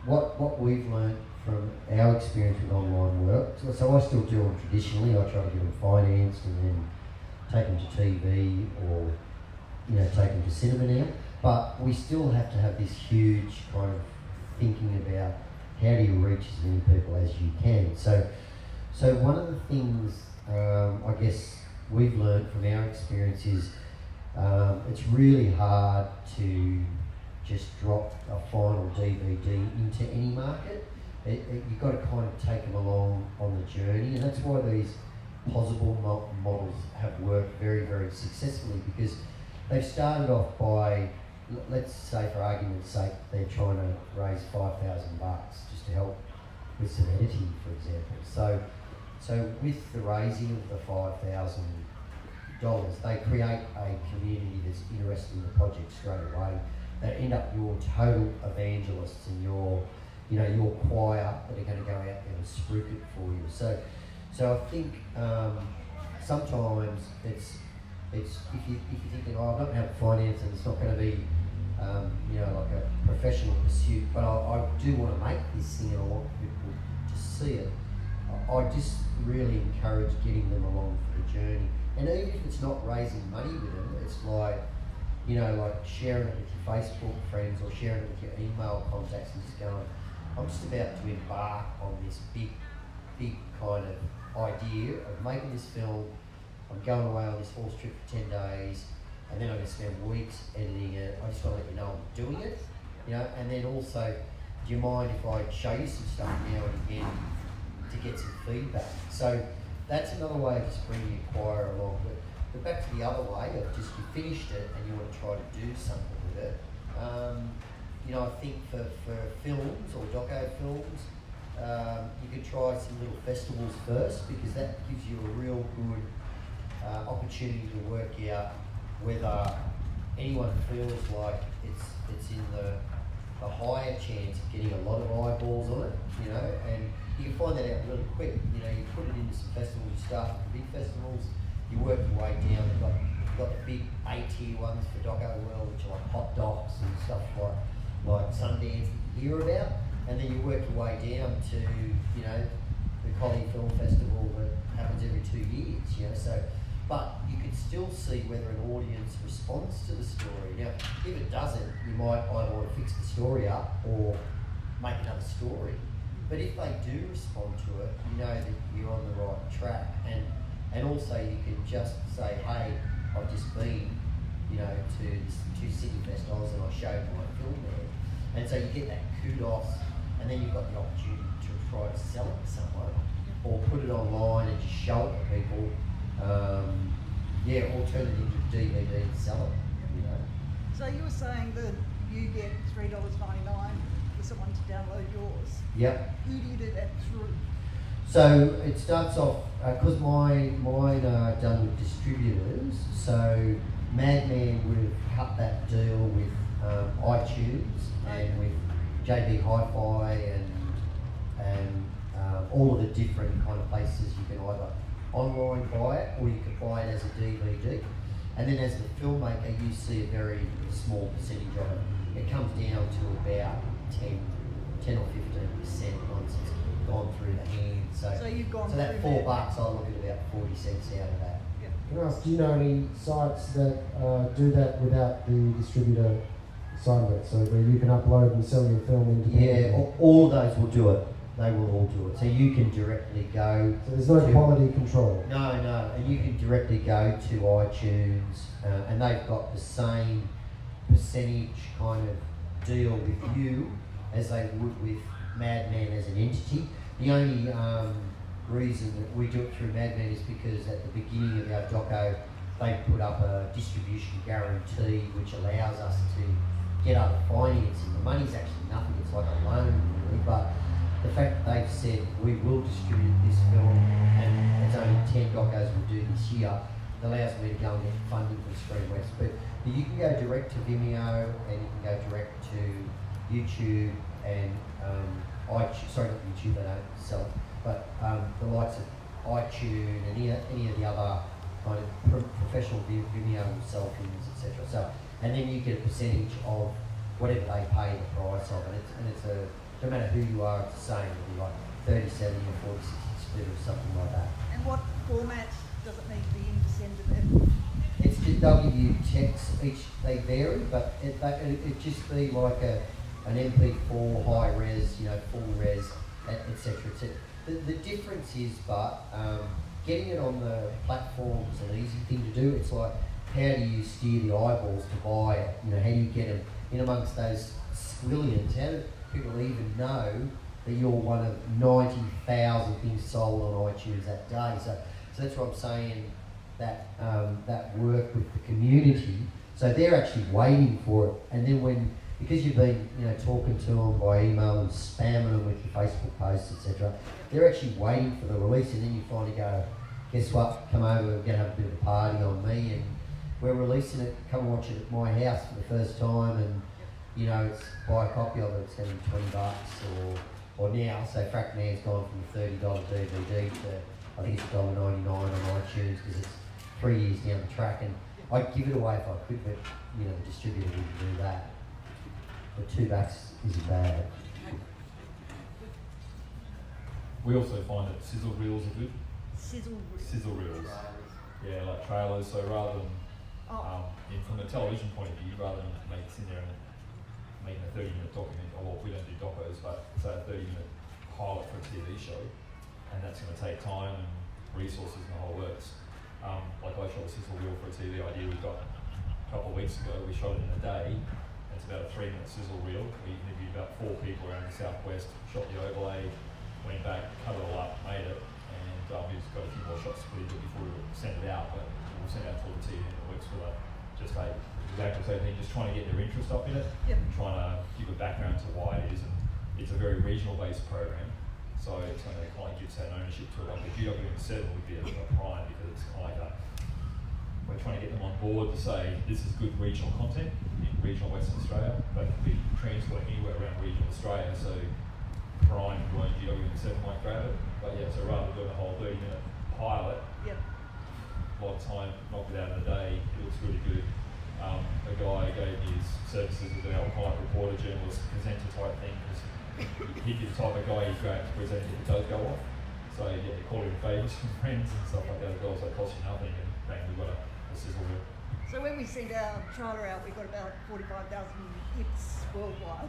what we've learned from our experience with online work, so I still do them traditionally. I try to get them financed and then take them to TV or take them to cinema now. But we still have to have this huge kind of thinking about how do you reach as many people as you can. So one of the things I guess we've learned from our experience is it's really hard to just drop a final DVD into any market. You've got to kind of take them along on the journey, and that's why these possible models have worked very, very successfully, because they've started off by, let's say for argument's sake, they're trying to raise $5,000 just to help with some editing, for example. So with the raising of the $5,000, they create a community that's interested in the project straight away. They end up your total evangelists and your choir that are going to go out there and spruik it for you. So I think sometimes it's if you're thinking, I don't have finance and it's not going to be like a professional pursuit, but I do want to make this thing and I want people to see it. I just really encourage getting them along for the journey. And even if it's not raising money with them, it's like sharing it with your Facebook friends or sharing it with your email contacts and just going, I'm just about to embark on this big kind of idea of making this film. I'm going away on this horse trip for 10 days, and then I'm going to spend weeks editing it. I just want to let you know I'm doing it, and then also, do you mind if I show you some stuff now and again to get some feedback? So that's another way of just bringing your choir along. But back to the other way of just you finished it and you want to try to do something with it. I think for films or doco films, you could try some little festivals first, because that gives you a real good opportunity to work out whether anyone feels like it's in the higher chance of getting a lot of eyeballs on it, and you can find that out really quick. You put it into some festivals, you start with the big festivals, you work your way down. You've got the big A-tier ones for Doco World, which are like Hot Docs and stuff like Sundance that you hear about, and then you work your way down to the Collie Film Festival that happens every 2 years. But you can still see whether an audience responds to the story. Now, if it doesn't, you might either want to fix the story up or make another story. But if they do respond to it, you know that you're on the right track. And also you can just say, hey, I've just been, to City Festivals and I showed my film there. And so you get that kudos and then you've got the opportunity to try to sell it to someone, or put it online and just show it to people. Or turn it into a DVD and sell it. You know. So you were saying that you get $3.99 for someone to download yours. Yep. Who do you do that through? So it starts off because mine are done with distributors. So Madman would have cut that deal with iTunes and with JB Hi-Fi and all of the different kind of places you can either online buy it or you can buy it as a DVD. And then as the filmmaker, you see a very small percentage of it. It comes down to about 10 or 15% once it's gone through the hands. So you've gone so that through $4, that. I look at about 40 cents out of that. Can I ask, do you know any sites that do that without the distributor side of it? So where you can upload and sell your film independently? Yeah, all of those will do it. They will all do it. So you can directly go. So there's no quality control? No, and you can directly go to iTunes and they've got the same percentage kind of deal with you as they would with Madman as an entity. The only reason that we do it through Madman is because at the beginning of our doco, they put up a distribution guarantee which allows us to get other financing. The money's actually nothing, it's like a loan really, but the fact that they've said we will distribute this film and it's only 10 docos we'll do this year, it allows me to go and get funding from Stream West. But you can go direct to Vimeo and you can go direct to YouTube and iTunes, sorry, not YouTube, they don't sell it, but the likes of iTunes and any of the other kind of professional Vimeo will sell things, etc. So, and then you get a percentage of whatever they pay the price of, and it's a, no matter who you are, it's the same. It'll be like 30-70 or 40-60 split or something like that. And what format does it need to be in to send to them? It's W text, they vary, but it just be like an MP4 high res, full res, etc. The difference is, getting it on the platform is an easy thing to do. It's like, how do you steer the eyeballs to buy it? How do you get them in amongst those squillions? How do people even know that you're one of 90,000 things sold on iTunes that day? So that's what I'm saying, that work with the community. So they're actually waiting for it, and then because you've been talking to them by email and spamming them with your Facebook posts, etc., they're actually waiting for the release, and then you finally go, guess what? Come over, we're going to have a bit of a party on me, and we're releasing it. Come watch it at my house for the first time, and it's buy a copy of it. It's going to be $20, or now, so Frackman's gone from a $30 DVD to I think it's $1.99 on iTunes because it's 3 years down the track, and I'd give it away if I could, but the distributor wouldn't do that. But $2 isn't bad. We also find that sizzle reels are good. Sizzle reels. Yeah, like trailers. So rather than, from a television point of view, rather than sitting there and making a 30-minute document, or we don't do docos, but say a 30-minute pilot for a TV show, and that's going to take time and resources and the whole works. Like I shot a sizzle reel for a TV idea we've got a couple of weeks ago. We shot it in a day. It's about a 3-minute sizzle reel. We interviewed about 4 people around the southwest, shot the overlay, went back, cut it all up, made it, and we've just got a few more shots to put into it before we send it out. But we'll send it out to all the TV networks for that. Just exactly the same thing, just trying to get their interest up in it, and trying to give a background to why it is. And it's a very regional-based program, so it's going to kind of gives that ownership to it. Like the GW7 would be a prime because it's kind of we're trying to get them on board to say this is good regional content in regional Western Australia, but it can be transported anywhere around regional Australia. So Prime who owns GW7 might grab it, but yeah. So rather than doing a whole 30-minute pilot, a lot of time knocked it out in a day. It looks really good. A guy gave me his services as an client reporter, journalist, presenter type thing, because he'd be the type of guy who's great to present if it does go off. So yeah, they call him favours from friends and stuff like that as well, so it costs you nothing, and bang, we've got a sizzle reel. So when we send our trailer out, we've got about 45,000 hits worldwide,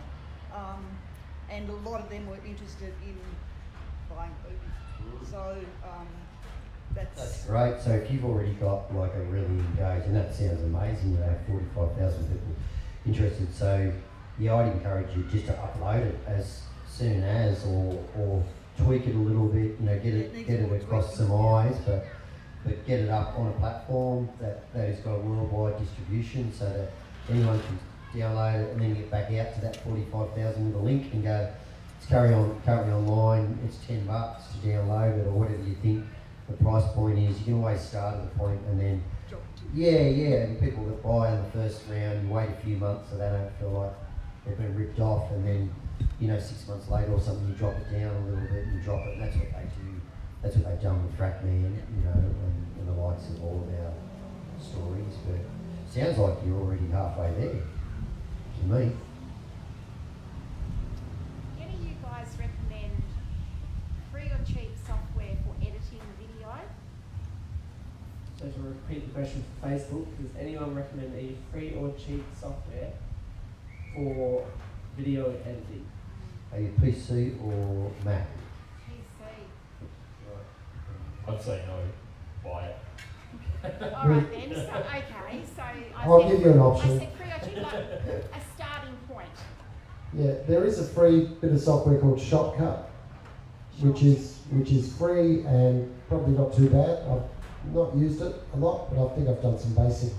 and a lot of them were interested in buying movies. So that's great. So if you've already got like a really engaged, and that sounds amazing, you have 45,000 people interested. So yeah, I'd encourage you just to upload it as soon as, or tweak it a little bit, you know, get it across some eyes, but get it up on a platform that has got a worldwide distribution so that anyone can download it and then get back out to that 45,000 with a link and go, it's currently online, it's $10 to download it, or whatever you think the price point is. You can always start at a point and then, and people that buy in the first round, you wait a few months so they don't feel like they've been ripped off, and then, you know, 6 months later or something, you drop it down a little bit and you drop it, and that's what they do. That's what they've done with Frackman, you know, and the likes of all of our stories. But sounds like you're already halfway there, to me. Any of you guys recommend free or cheap software for editing video? So to repeat the question for Facebook, does anyone recommend a free or cheap software for video editing? Are you PC or Mac? PC. I'd say no, buy it. Alright then, so okay, so I'll give you an option. I said free or cheap, like a starting point. Yeah, there is a free bit of software called Shotcut, which is free and probably not too bad. I've not used it a lot, but I think I've done some basic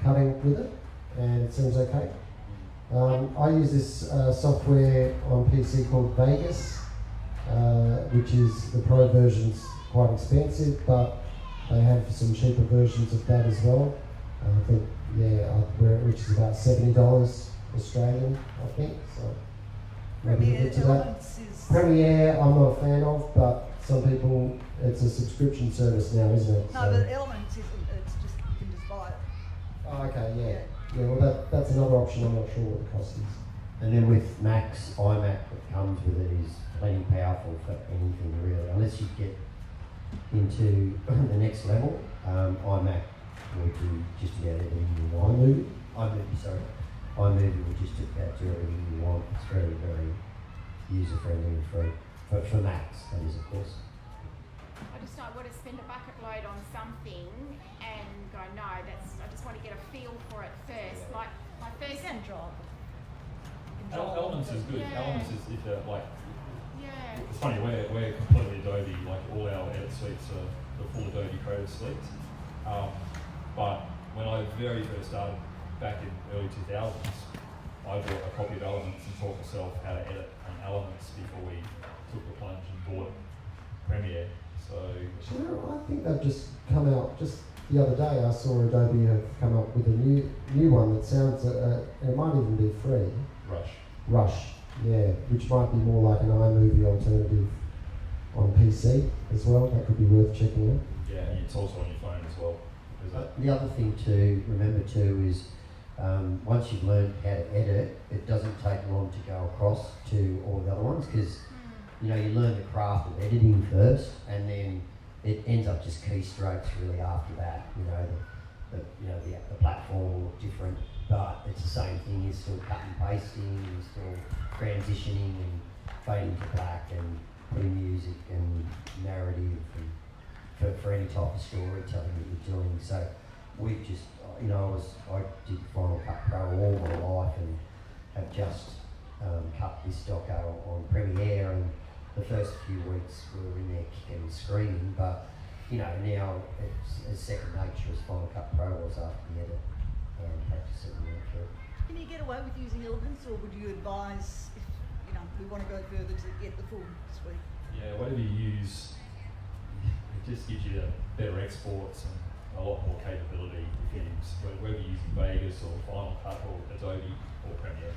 cutting with it, and it seems okay. I use this software on PC called Vegas, which is the pro version's quite expensive, but they have some cheaper versions of that as well. I think, which is about $70 Australian, I think. So maybe look into that. Premiere, I'm not a fan of, but some people, it's a subscription service now, isn't it? No, So, but Elements isn't. It's just you can just buy it. oh, okay, yeah. Yeah, well, that's another option. I'm not sure what the cost is. And then with Macs, iMac that comes with it is plenty powerful for anything really, unless you get into the next level. iMac will do just about everything you want. iMovie will just about do everything you want. It's very, very user friendly and free. But for Macs, that is, of course. I just don't want to spend a bucket load on something and go, no, I just want to get a feel for it first. Like my You first can drive. Elements is good. Yeah. Elements is like, yeah. it's funny, we're completely Adobe, like all our edit suites are the full Adobe Creative Suites. But when I very first started back in early 2000s, I bought a copy of Elements and taught myself how to edit on Elements before we took the plunge and bought Premiere. So I think they've just come out just the other day. I saw Adobe have come up with a new one that sounds, and it might even be free. Rush, yeah, which might be more like an iMovie alternative on PC as well. That could be worth checking out. yeah, and it's also on your phone as well. The other thing to remember too is once you've learned how to edit, it doesn't take long to go across to all the other ones, because you know, you learn the craft of editing first, and then it ends up just keystrokes really after that. You know, the platform will look different, but it's the same thing. You're still cutting, pasting, you're still transitioning and fading to black and putting music and narrative and for any type of storytelling that you're doing. So we just, you know, I did Final Cut Pro all my life and have just cut this doco on Premiere, and the first few weeks we were in there kicking and screaming, but you know, now it's as second nature as Final Cut Pro was after the edit. Practice it and work through. Can you get away with using Elements, or would you advise if we want to go further to get the full suite? Yeah, whatever you use, it just gives you better exports and a lot more capability if you use, whether you're using Vegas or Final Cut or Adobe or Premiere.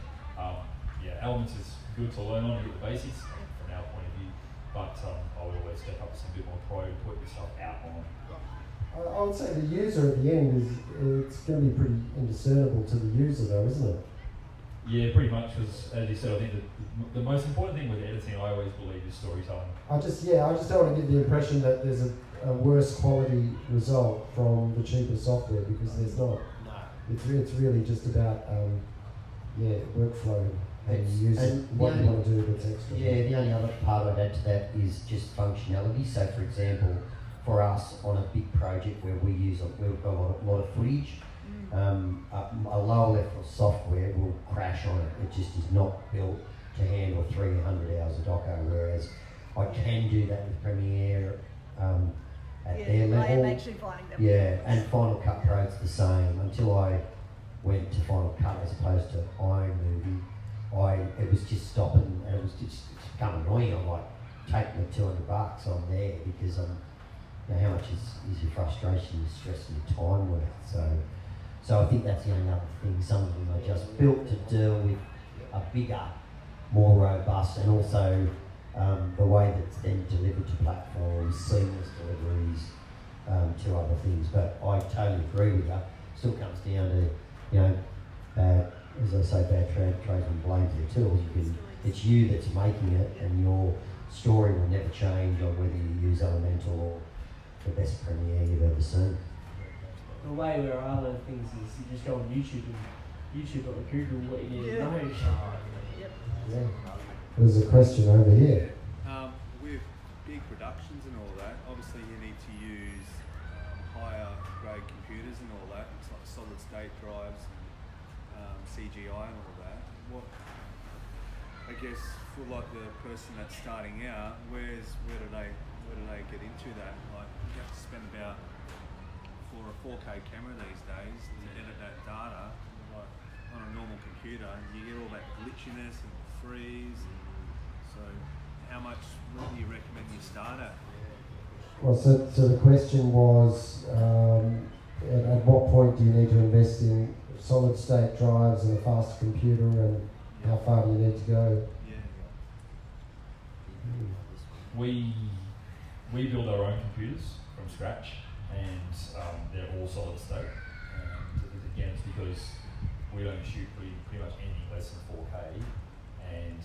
Elements is good to learn on, to get the basics from our point of view, but I would always step up to some bit more pro to put yourself out on. I would say the user at the end it's going to be pretty indiscernible to the user though, isn't it? Yeah, pretty much, because as you said, I think the most important thing with editing, I always believe, is storytelling. I just don't want to give the impression that there's a worse quality result from the cheaper software, because there's not. No. It's really just about workflow and what you want to do that's extra. Yeah, the only other part I'd add to that is just functionality. So for example, for us on a big project where we've got a lot of footage, a lower level of software will crash on it. It just is not built to handle 300 hours of doco, whereas I can do that with Premiere at their level. I am actually finding that. Yeah, and Final Cut Pro's the same. Until I went to Final Cut as opposed to iMovie, it was just stopping, and it was just become annoying. I'm like, take me $200, I'm there, because how much is your frustration, your stress, and your time worth? So I think that's the only other thing. Some of them are just built to deal with a bigger, more robust, and also the way that's then delivered to platforms, seamless deliveries to other things. But I totally agree with you. Still comes down to, bad, as I say, bad tradesmen blame their tools. It's you that's making it, and your story will never change on whether you use Elemental or the best Premiere you've ever seen. The way where I learn things is you just go on YouTube or Google what you need to know. Yep. Yeah. There's a question over here. With big productions and all that, obviously you need to use higher grade computers and all that. It's like solid state drives and CGI and all that. I guess for like the person that's starting out, where do they get into that? Like you have to spend about, for a 4K camera these days, to edit that data. Like on a normal computer, you get all that glitchiness and freeze. So how much do you recommend you start at? Well, so the question was, at what point do you need to invest in solid state drives and a faster computer, and how far do you need to go? We build our own computers from scratch, and they're all solid state. And again, it's because we don't shoot pretty much anything less than 4K. And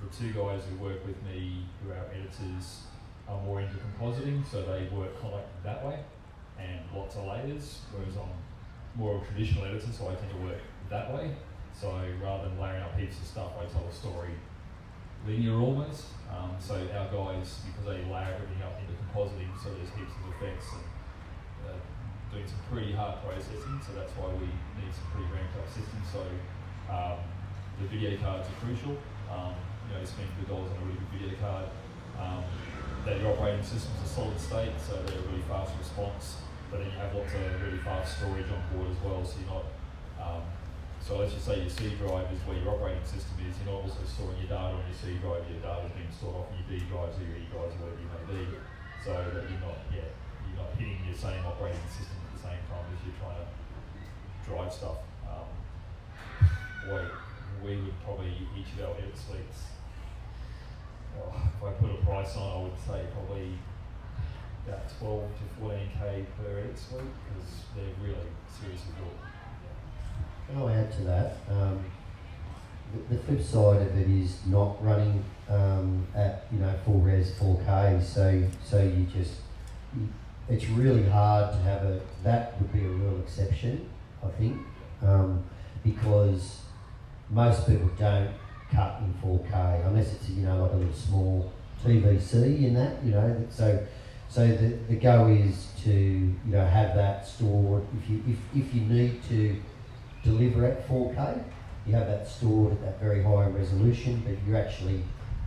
the two guys who work with me, who are our editors, are more into compositing, so they work kind of like that way, and lots of layers, whereas I'm more of a traditional editor, so I tend to work that way. So rather than layering up heaps of stuff, I tell a story linear almost. So our guys, because they layer everything up into compositing, so there's heaps of effects and doing some pretty hard processing, so that's why we need some pretty ramped up systems. So the video cards are crucial. You spend good dollars on a really good video card. That your operating systems are solid state, so they're a really fast response, but then you have lots of really fast storage on board as well, so you're not, so let's just say your C drive is where your operating system is, you're not also storing your data on your C drive, your data is being stored off your D drives or your E drives or whatever you may be, so that you're not hitting your same operating system at the same time as you're trying to drive stuff. We would probably, each of our edit suites, if I put a price on, I would say probably about 12 to 14K per edit suite, because they're really seriously good. Can I add to that? The flip side of it is not running at full res 4K, so you just, it's really hard to have that would be a real exception, I think, because most people don't cut in 4K unless it's like a little small TVC in that, so the go is to have that stored. If you need to deliver at 4K, you have that stored at that very high resolution, but you're actually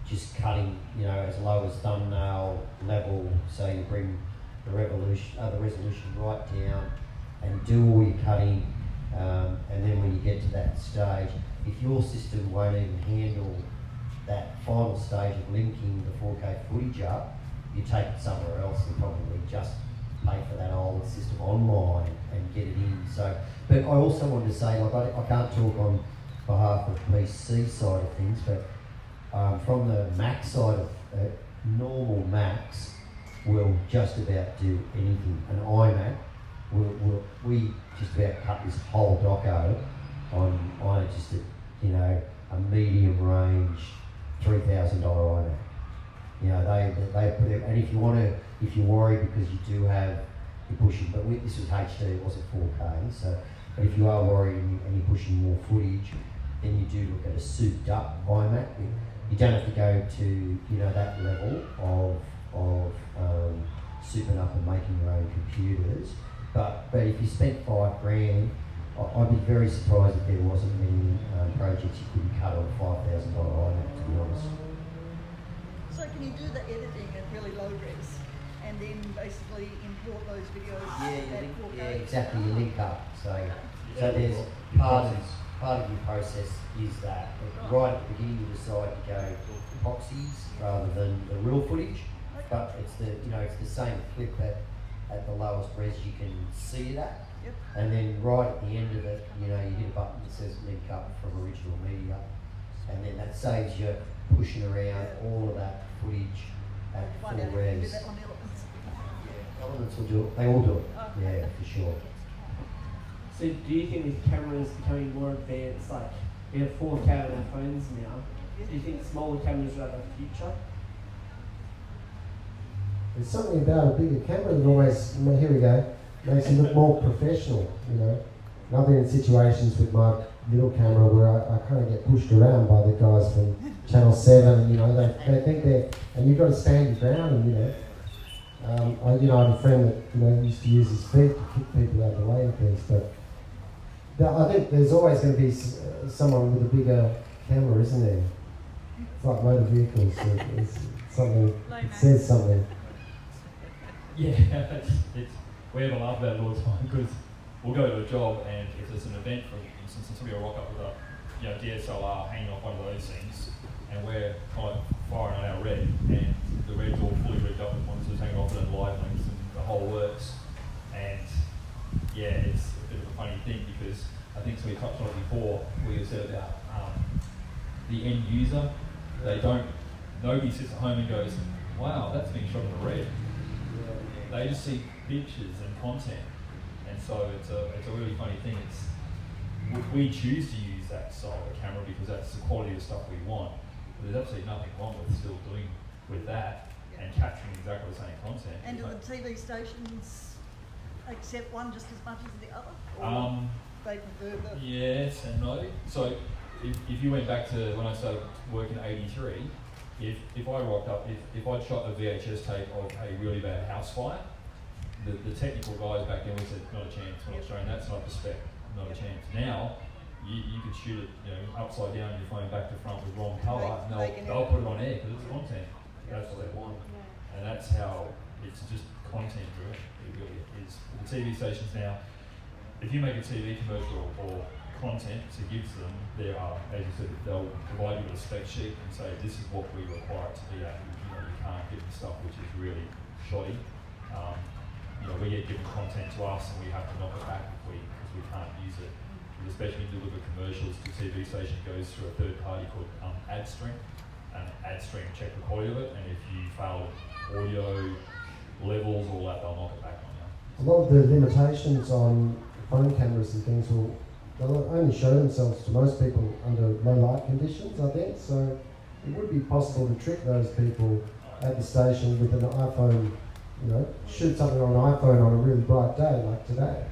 just cutting as low as thumbnail level, so you bring the resolution right down and do all your cutting, and then when you get to that stage, if your system won't even handle that final stage of linking the 4K footage up, you take it somewhere else and probably just pay for that old system online and get it in. So, but I also wanted to say, like, I can't talk on behalf of the PC side of things, but from the Mac side of normal Macs will just about do anything. An iMac we just about cut this whole doco on just a medium range $3,000 iMac. They put it, and if you worry because you do have, you're pushing, but this was HD, it wasn't 4K, so, but if you are worried and you're pushing more footage, then you do look at a souped up iMac. You don't have to go to, that level of souping up and making your own computers, but if you spent $5,000, I'd be very surprised if there wasn't many projects you couldn't cut on $5,000 iMac, to be honest. So can you do the editing at really low res and then basically import those videos at 4K? Yeah, exactly. You link up. So there's part of your process is that right at the beginning you decide to go epoxies rather than the real footage, but it's the same clip at the lowest res you can see it at. Yep. And then right at the end of it, you hit a button that says link up from original media, and then that saves you pushing around all of that footage at Find full out if you can do res. that on Elements. Elements will do it. They all do it. Oh, Yeah, okay. for sure. So do you think with cameras becoming more advanced, like we have 4K on our phones now, do you think smaller cameras will have a future? There's something about a bigger camera that always, here we go, makes it look more professional, And I've been in situations with my little camera where I kind of get pushed around by the guys from Channel 7, they think they're, and you've got to stand your ground, and I have a friend that used to use his feet to kick people out of the way and things, but I think there's always going to be someone with a bigger camera, isn't there? It's like motor vehicles, it's something, it says something. Yeah, we have a laugh about it all the time because we'll go to a job and if there's an event, for instance, and somebody will rock up with a DSLR hanging off one of those things, and we're kind of firing on our red, and the red's all fully rigged up with monitors hanging off it and live links and the whole works. And yeah, it's a bit of a funny thing because I think we touched on it before, where you said about the end user. Nobody sits at home and goes, wow, that's being shot in the red. They just see pictures and content, and so it's a really funny thing. We choose to use that style of camera because that's the quality of stuff we want. But there's absolutely nothing wrong with still doing with that and capturing exactly the same content. And do the TV stations accept one just as much as the other? Or they prefer the... Yes and no. So if you went back to when I started working in '83, if I rocked up, if I'd shot a VHS tape of a really bad house fire, the technical guys back then would say, not a chance, we're not showing that, it's not the spec, not a chance. Now, you could shoot it upside down on your phone back to front with wrong colour, and they'll put it on air because it's content. That's what they want. And that's how it's just content driven. It really is. The TV stations now, if you make a TV commercial or content to give to them, there are, as you said, they'll provide you with a spec sheet and say this is what we require it to be at. You can't give them stuff which is really shoddy. We get given content to us and we have to knock it back because we can't use it. And especially when you deliver commercials to TV station, goes through a third party called AdStream, and AdStream check the quality of it, and if you fail audio levels, all that, they'll knock it back on you. A lot of the limitations on phone cameras and things they'll only show themselves to most people under low light conditions, I think. So it would be possible to trick those people at the station with an iPhone, shoot something on an iPhone on a really bright day like today.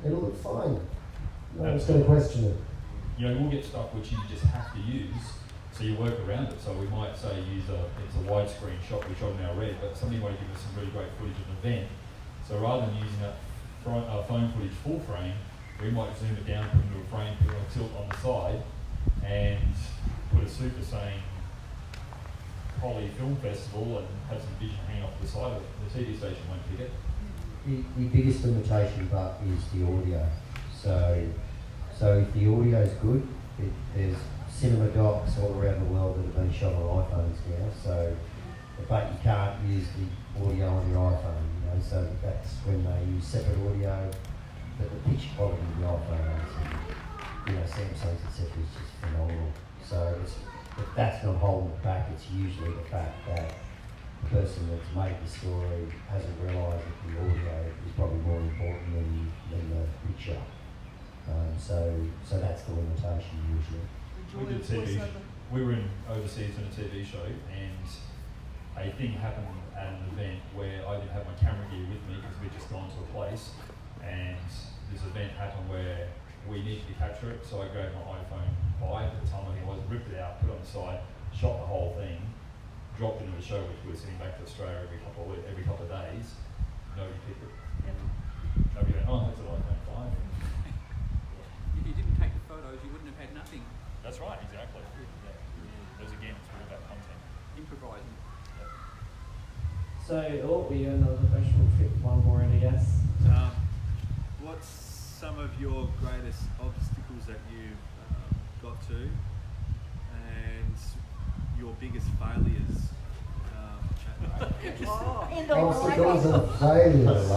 It'll look fine. No one's going to question it. We'll get stuff which you just have to use, so you work around it. So we might say it's a widescreen shot we shot in our red, but somebody might give us some really great footage of an event. So rather than using that phone footage full frame, we might zoom it down, put it into a frame, put it on tilt on the side, and put a super saying Collie Film Festival and have some vision hanging off the side of it. The TV station won't pick it. The biggest limitation, but is the audio. So if the audio is good, there's cinema docs all around the world that have been shot on iPhones now. So, but you can't use the audio on your iPhone. So that's when they use separate audio. But the pitch quality of the iPhones, Samsung's etc. is just phenomenal. So if that's not holding it back, it's usually the fact that the person that's made the story hasn't realised that the audio is probably more important than the picture. So that's the limitation usually. We did TV. We were overseas in a TV show, and a thing happened at an event where I didn't have my camera gear with me because we'd just gone to a place, and this event happened where we needed to capture it. So I grabbed my iPhone 5 at the time, I was ripped it out, put it on the side, shot the whole thing, dropped it into the show, which we were sending back to Australia every couple of days. Nobody picked it. Nobody went, oh, that's an iPhone 5. So, we got another question. We'll fit one more in, I guess. What's some of your greatest obstacles that you've got to, and your biggest failures? In the Obstacles lineup. and failures.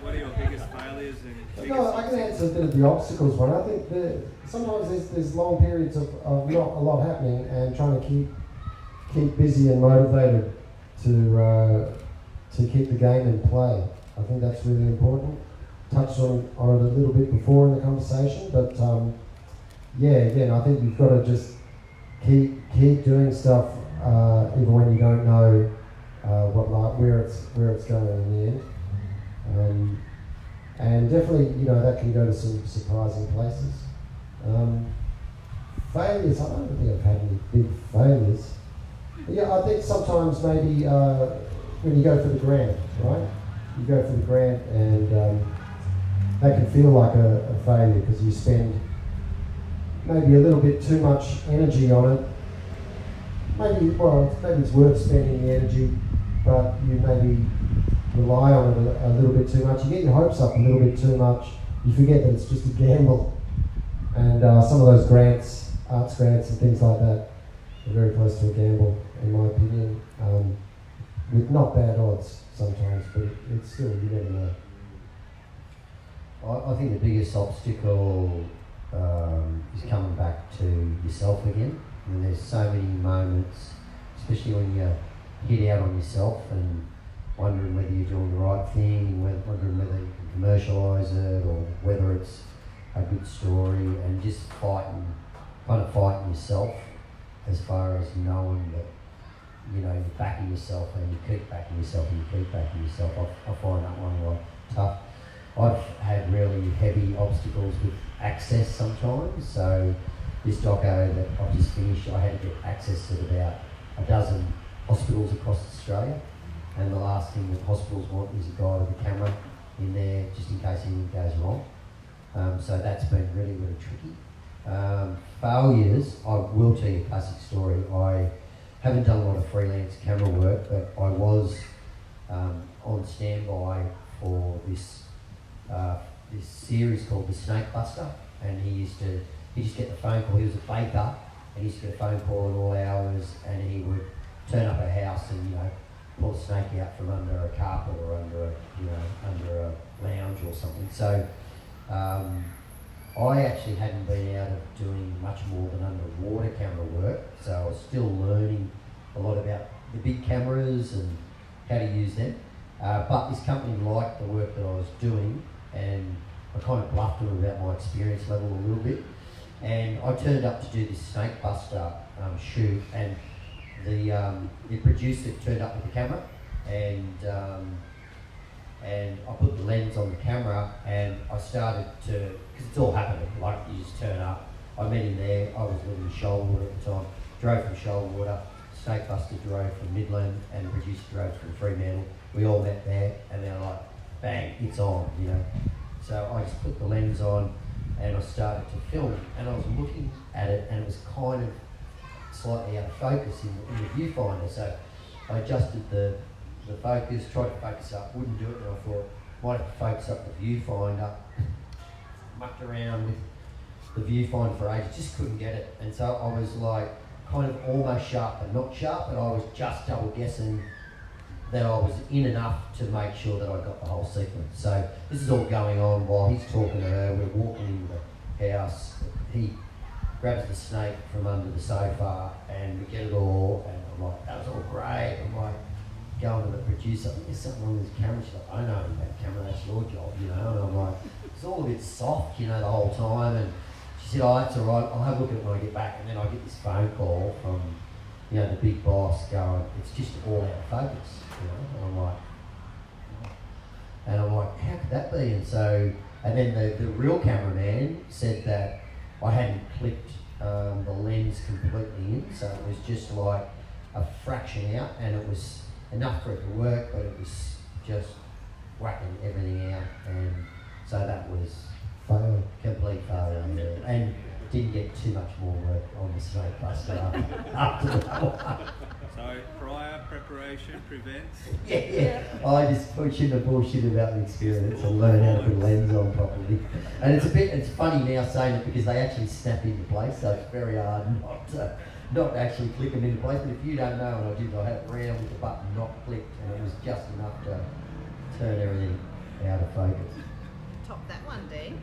What are your biggest failures and biggest No, I can answer a bit of the obstacles one. I think sometimes there's long periods of not a lot happening, and trying to keep busy and motivated to keep the game in play. I think that's really important. Touched on it a little bit before in the conversation, but again, I think you've got to just keep doing stuff even when you don't know where it's going in the end. And definitely, that can go to some surprising places. Failures, I don't think I've had any big failures. But yeah, I think sometimes maybe when you go for the grant, right? You go for the grant and that can feel like a failure because you spend maybe a little bit too much energy on it. Maybe it's worth spending the energy, but you maybe rely on it a little bit too much. You get your hopes up a little bit too much. You forget that it's just a gamble. And some of those grants, arts grants and things like that, are very close to a gamble, in my opinion. With not bad odds sometimes, but it's still, you never know. I think the biggest obstacle is coming back to yourself again. And there's so many moments, especially when you hit out on yourself and wondering whether you're doing the right thing, wondering whether you can commercialise it or whether it's a good story, and just fighting yourself as far as knowing that, you're backing yourself and you keep backing yourself and you keep backing yourself. I find that one a lot tough. I've had really heavy obstacles with access sometimes. So this doco that I've just finished, I had to get access to about a dozen hospitals across Australia. And the last thing that hospitals want is a guy with a camera in there just in case anything goes wrong. So that's been really, really tricky. Failures, I will tell you a classic story. I haven't done a lot of freelance camera work, but I was on standby for this series called The Snake Buster, and he just get the phone call. He was a baker, and he used to get a phone call at all hours, and he would turn up at a house and pull a snake out from under a carpet or under a lounge or something. So I actually hadn't been out of doing much more than underwater camera work, so I was still learning a lot about the big cameras and how to use them. But this company liked the work that I was doing, and I kind of bluffed them about my experience level a little bit. And I turned up to do this Snake Buster shoot, and the producer turned up with the camera, and I put the lens on the camera, and I started to, because it's all happening, like you just turn up. I met him there. I was living in Shoalwater at the time. Drove from Shoalwater. Snake Buster drove from Midland, and the producer drove from Fremantle. We all met there, and they're like, bang, it's on, So I just put the lens on, and I started to film, and I was looking at it, and it was kind of slightly out of focus in the viewfinder. So I adjusted the focus, tried to focus up, wouldn't do it, and I thought, might have to focus up the viewfinder. Mucked around with the viewfinder for ages, just couldn't get it. And so I was like, kind of almost sharp but not sharp, but I was just double guessing that I was in enough to make sure that I got the whole sequence. So this is all going on while he's talking to her. We're walking into the house. He grabs the snake from under the sofa, and we get it all, and I'm like, that was all great. I'm like, going to the producer, I think there's something wrong with this camera. She's like, I know that camera, that's your job, And I'm like, it's all a bit soft, the whole time. And she said, oh, that's all right, I'll have a look at it when I get back. And then I get this phone call from, the big boss going, it's just all out of focus, And I'm like, how could that be? And then the real cameraman said that I hadn't clipped the lens completely in, so it was just like a fraction out, and it was enough for it to work, but it was just whacking everything out, and so that was complete failure. And didn't get too much more work on the Snake Buster after that one. So prior preparation prevents. Yeah. I just put you the bullshit about the experience and learn how to put a lens on properly. And it's funny now saying it because they actually snap into place, so it's very hard not actually click them into place. But if you don't know what I did, I had it round with the button not clicked, and it was just enough to turn everything out of focus. Top that one, Dean.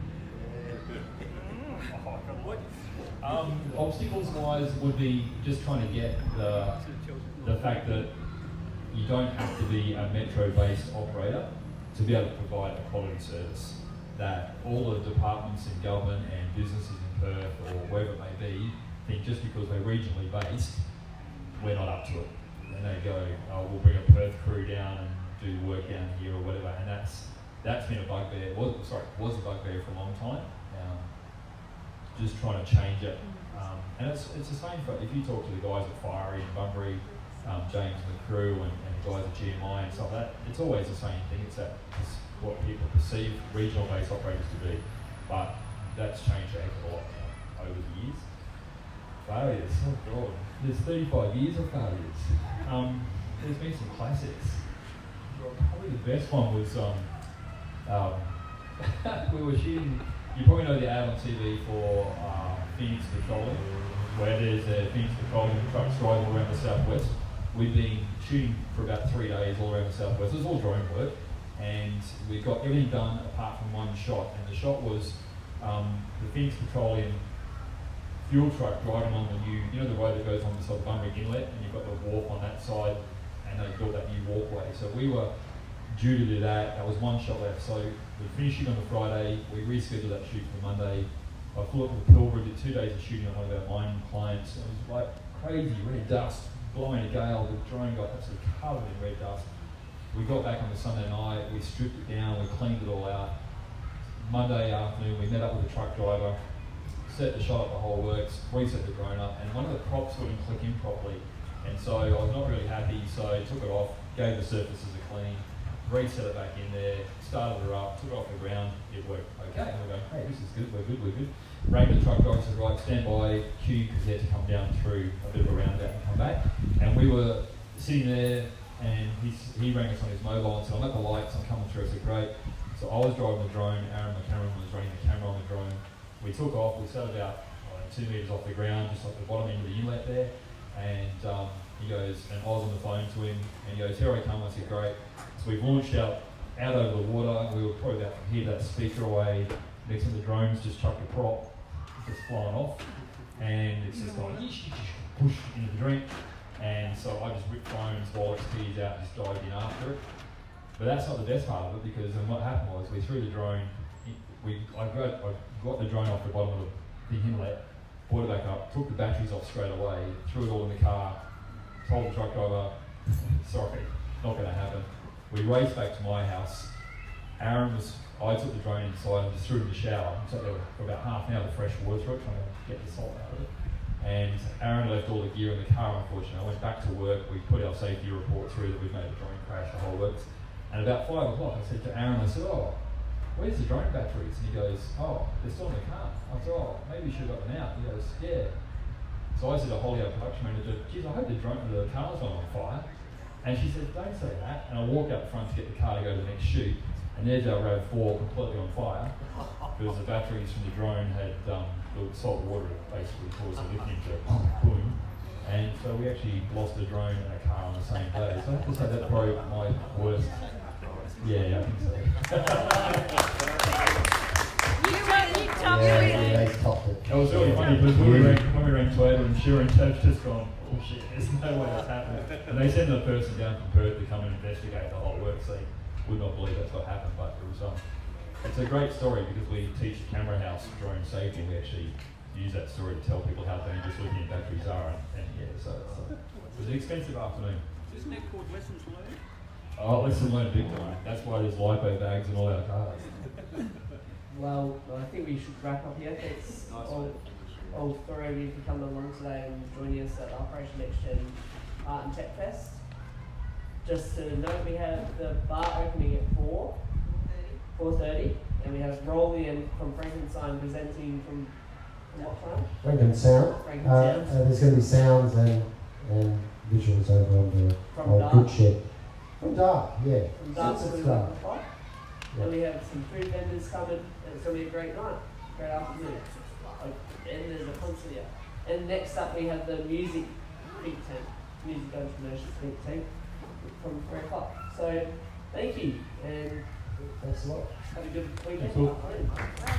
Obstacles wise would be just trying to get the fact that you don't have to be a metro-based operator to be able to provide a quality service. That all the departments in government and businesses in Perth or wherever it may be think just because we're regionally based, we're not up to it. And they go, oh, we'll bring a Perth crew down and do the work down here or whatever. And that's been a bugbear. Was a bugbear for a long time. Just trying to change it. And it's the same for, if you talk to the guys at Fiery and Bunbury, James and the crew and the guys at GMI and stuff like that, it's always the same thing. It's what people perceive regional based operators to be. But that's changed a heck of a lot over the years. Failures, oh god. There's 35 years of failures. There's been some classics. Probably the best one was we were shooting. You probably know the ad on TV for Phoenix Petroleum, where there's a Phoenix Petroleum trucks driving all around the southwest. We've been shooting for about 3 days all around the southwest. It was all drone work, and we got everything done apart from one shot. And the shot was the Phoenix Petroleum fuel truck driving on the new, the road that goes on the side of Bunbury Inlet, and you've got the wharf on that side, and they built that new walkway. So we were due to do that. That was one shot left. So we finished shooting on the Friday. We rescheduled that shoot for Monday. I flew up to Pilbara, did 2 days of shooting on one of our mining clients. It was like crazy red dust, blowing a gale. The drone got absolutely covered in red dust. We got back on the Sunday night. We stripped it down. We cleaned it all out. Monday afternoon, we met up with the truck driver, set the shot up, the whole works, reset the drone up, and one of the props wouldn't click in properly. And so I was not really happy, so I took it off, gave the surfaces a clean, reset it back in there, started her up, took it off the ground, it worked okay. And we're going, hey, this is good, we're good. Rang the truck driver, said, right, stand by, queue, because he had to come down through a bit of a roundabout and come back. And we were sitting there, and he rang us on his mobile and said, I'm at the lights, I'm coming through. I said, great. So I was driving the drone, Aaron, my cameraman, was running the camera on the drone. We took off, we sat about 2 metres off the ground, just off the bottom end of the inlet there. And he goes, and I was on the phone to him, and he goes, here I come. I said, great. So we launched out over the water. We were probably about from here, that speaker away. Next to the drones just chucked a prop, just flying off. And it's just going, push into the drink. And so I just ripped phones, wallets, keys out, and just dived in after it. But that's not the best part of it, because then what happened was we threw the drone, I got the drone off the bottom of the inlet, brought it back up, took the batteries off straight away, threw it all in the car, told the truck driver, sorry, not going to happen. We raced back to my house. I took the drone inside and just threw it in the shower. So there for about half an hour with fresh water through it, trying to get the salt out of it. And Aaron left all the gear in the car, unfortunately. I went back to work, we put our safety report through that we'd made a drone crash, the whole works. And about 5 o'clock, I said to Aaron, I said, oh, where's the drone batteries? And he goes, oh, they're still in the car. I said, oh, maybe you should have got them out. He goes, yeah. So I said to Holly, our production manager, geez, I hope the car's not on fire. And she said, don't say that. And I walked out the front to get the car to go to the next shoot. And there's our RAV4 completely on fire. Because the batteries from the drone had the salt water basically caused the lithium to boom. And so we actually lost the drone and a car on the same day. So I have to say that's probably my worst. Yeah, I think so. They topped it. It was really funny because when we rang Todd, insurance have just gone, oh shit, there's no way that's happening. And they sent a person down from Perth to come and investigate the whole work, so they would not believe that's what happened. But it was it's a great story because we teach Camera House drone safety, and we actually use that story to tell people how dangerous lithium batteries are. And yeah, so it was an expensive afternoon. Isn't that called lessons learned? Oh, lessons learned big time. That's why there's lipo bags in all our cars. Well, I think we should wrap up here. Thanks all three of you for coming along today and joining us at Operation Next Gen Art and Tech Fest. Just to note, we have the bar opening at 4:30, and we have Roly and from Frankenstein presenting from what time? Franken Sound. Franken Sound. There's going to be sounds and and visuals over on the From old Dart. good shed. From Dart, yeah. From Darts It's to Dart. And we have some food vendors coming, and it's going to be a great night, great afternoon. And there's a concert here. And next up we have the music think tank, music entrepreneurship think tank from 3 o'clock. So thank you, and Thanks a lot. have a good weekend. Cool. At home.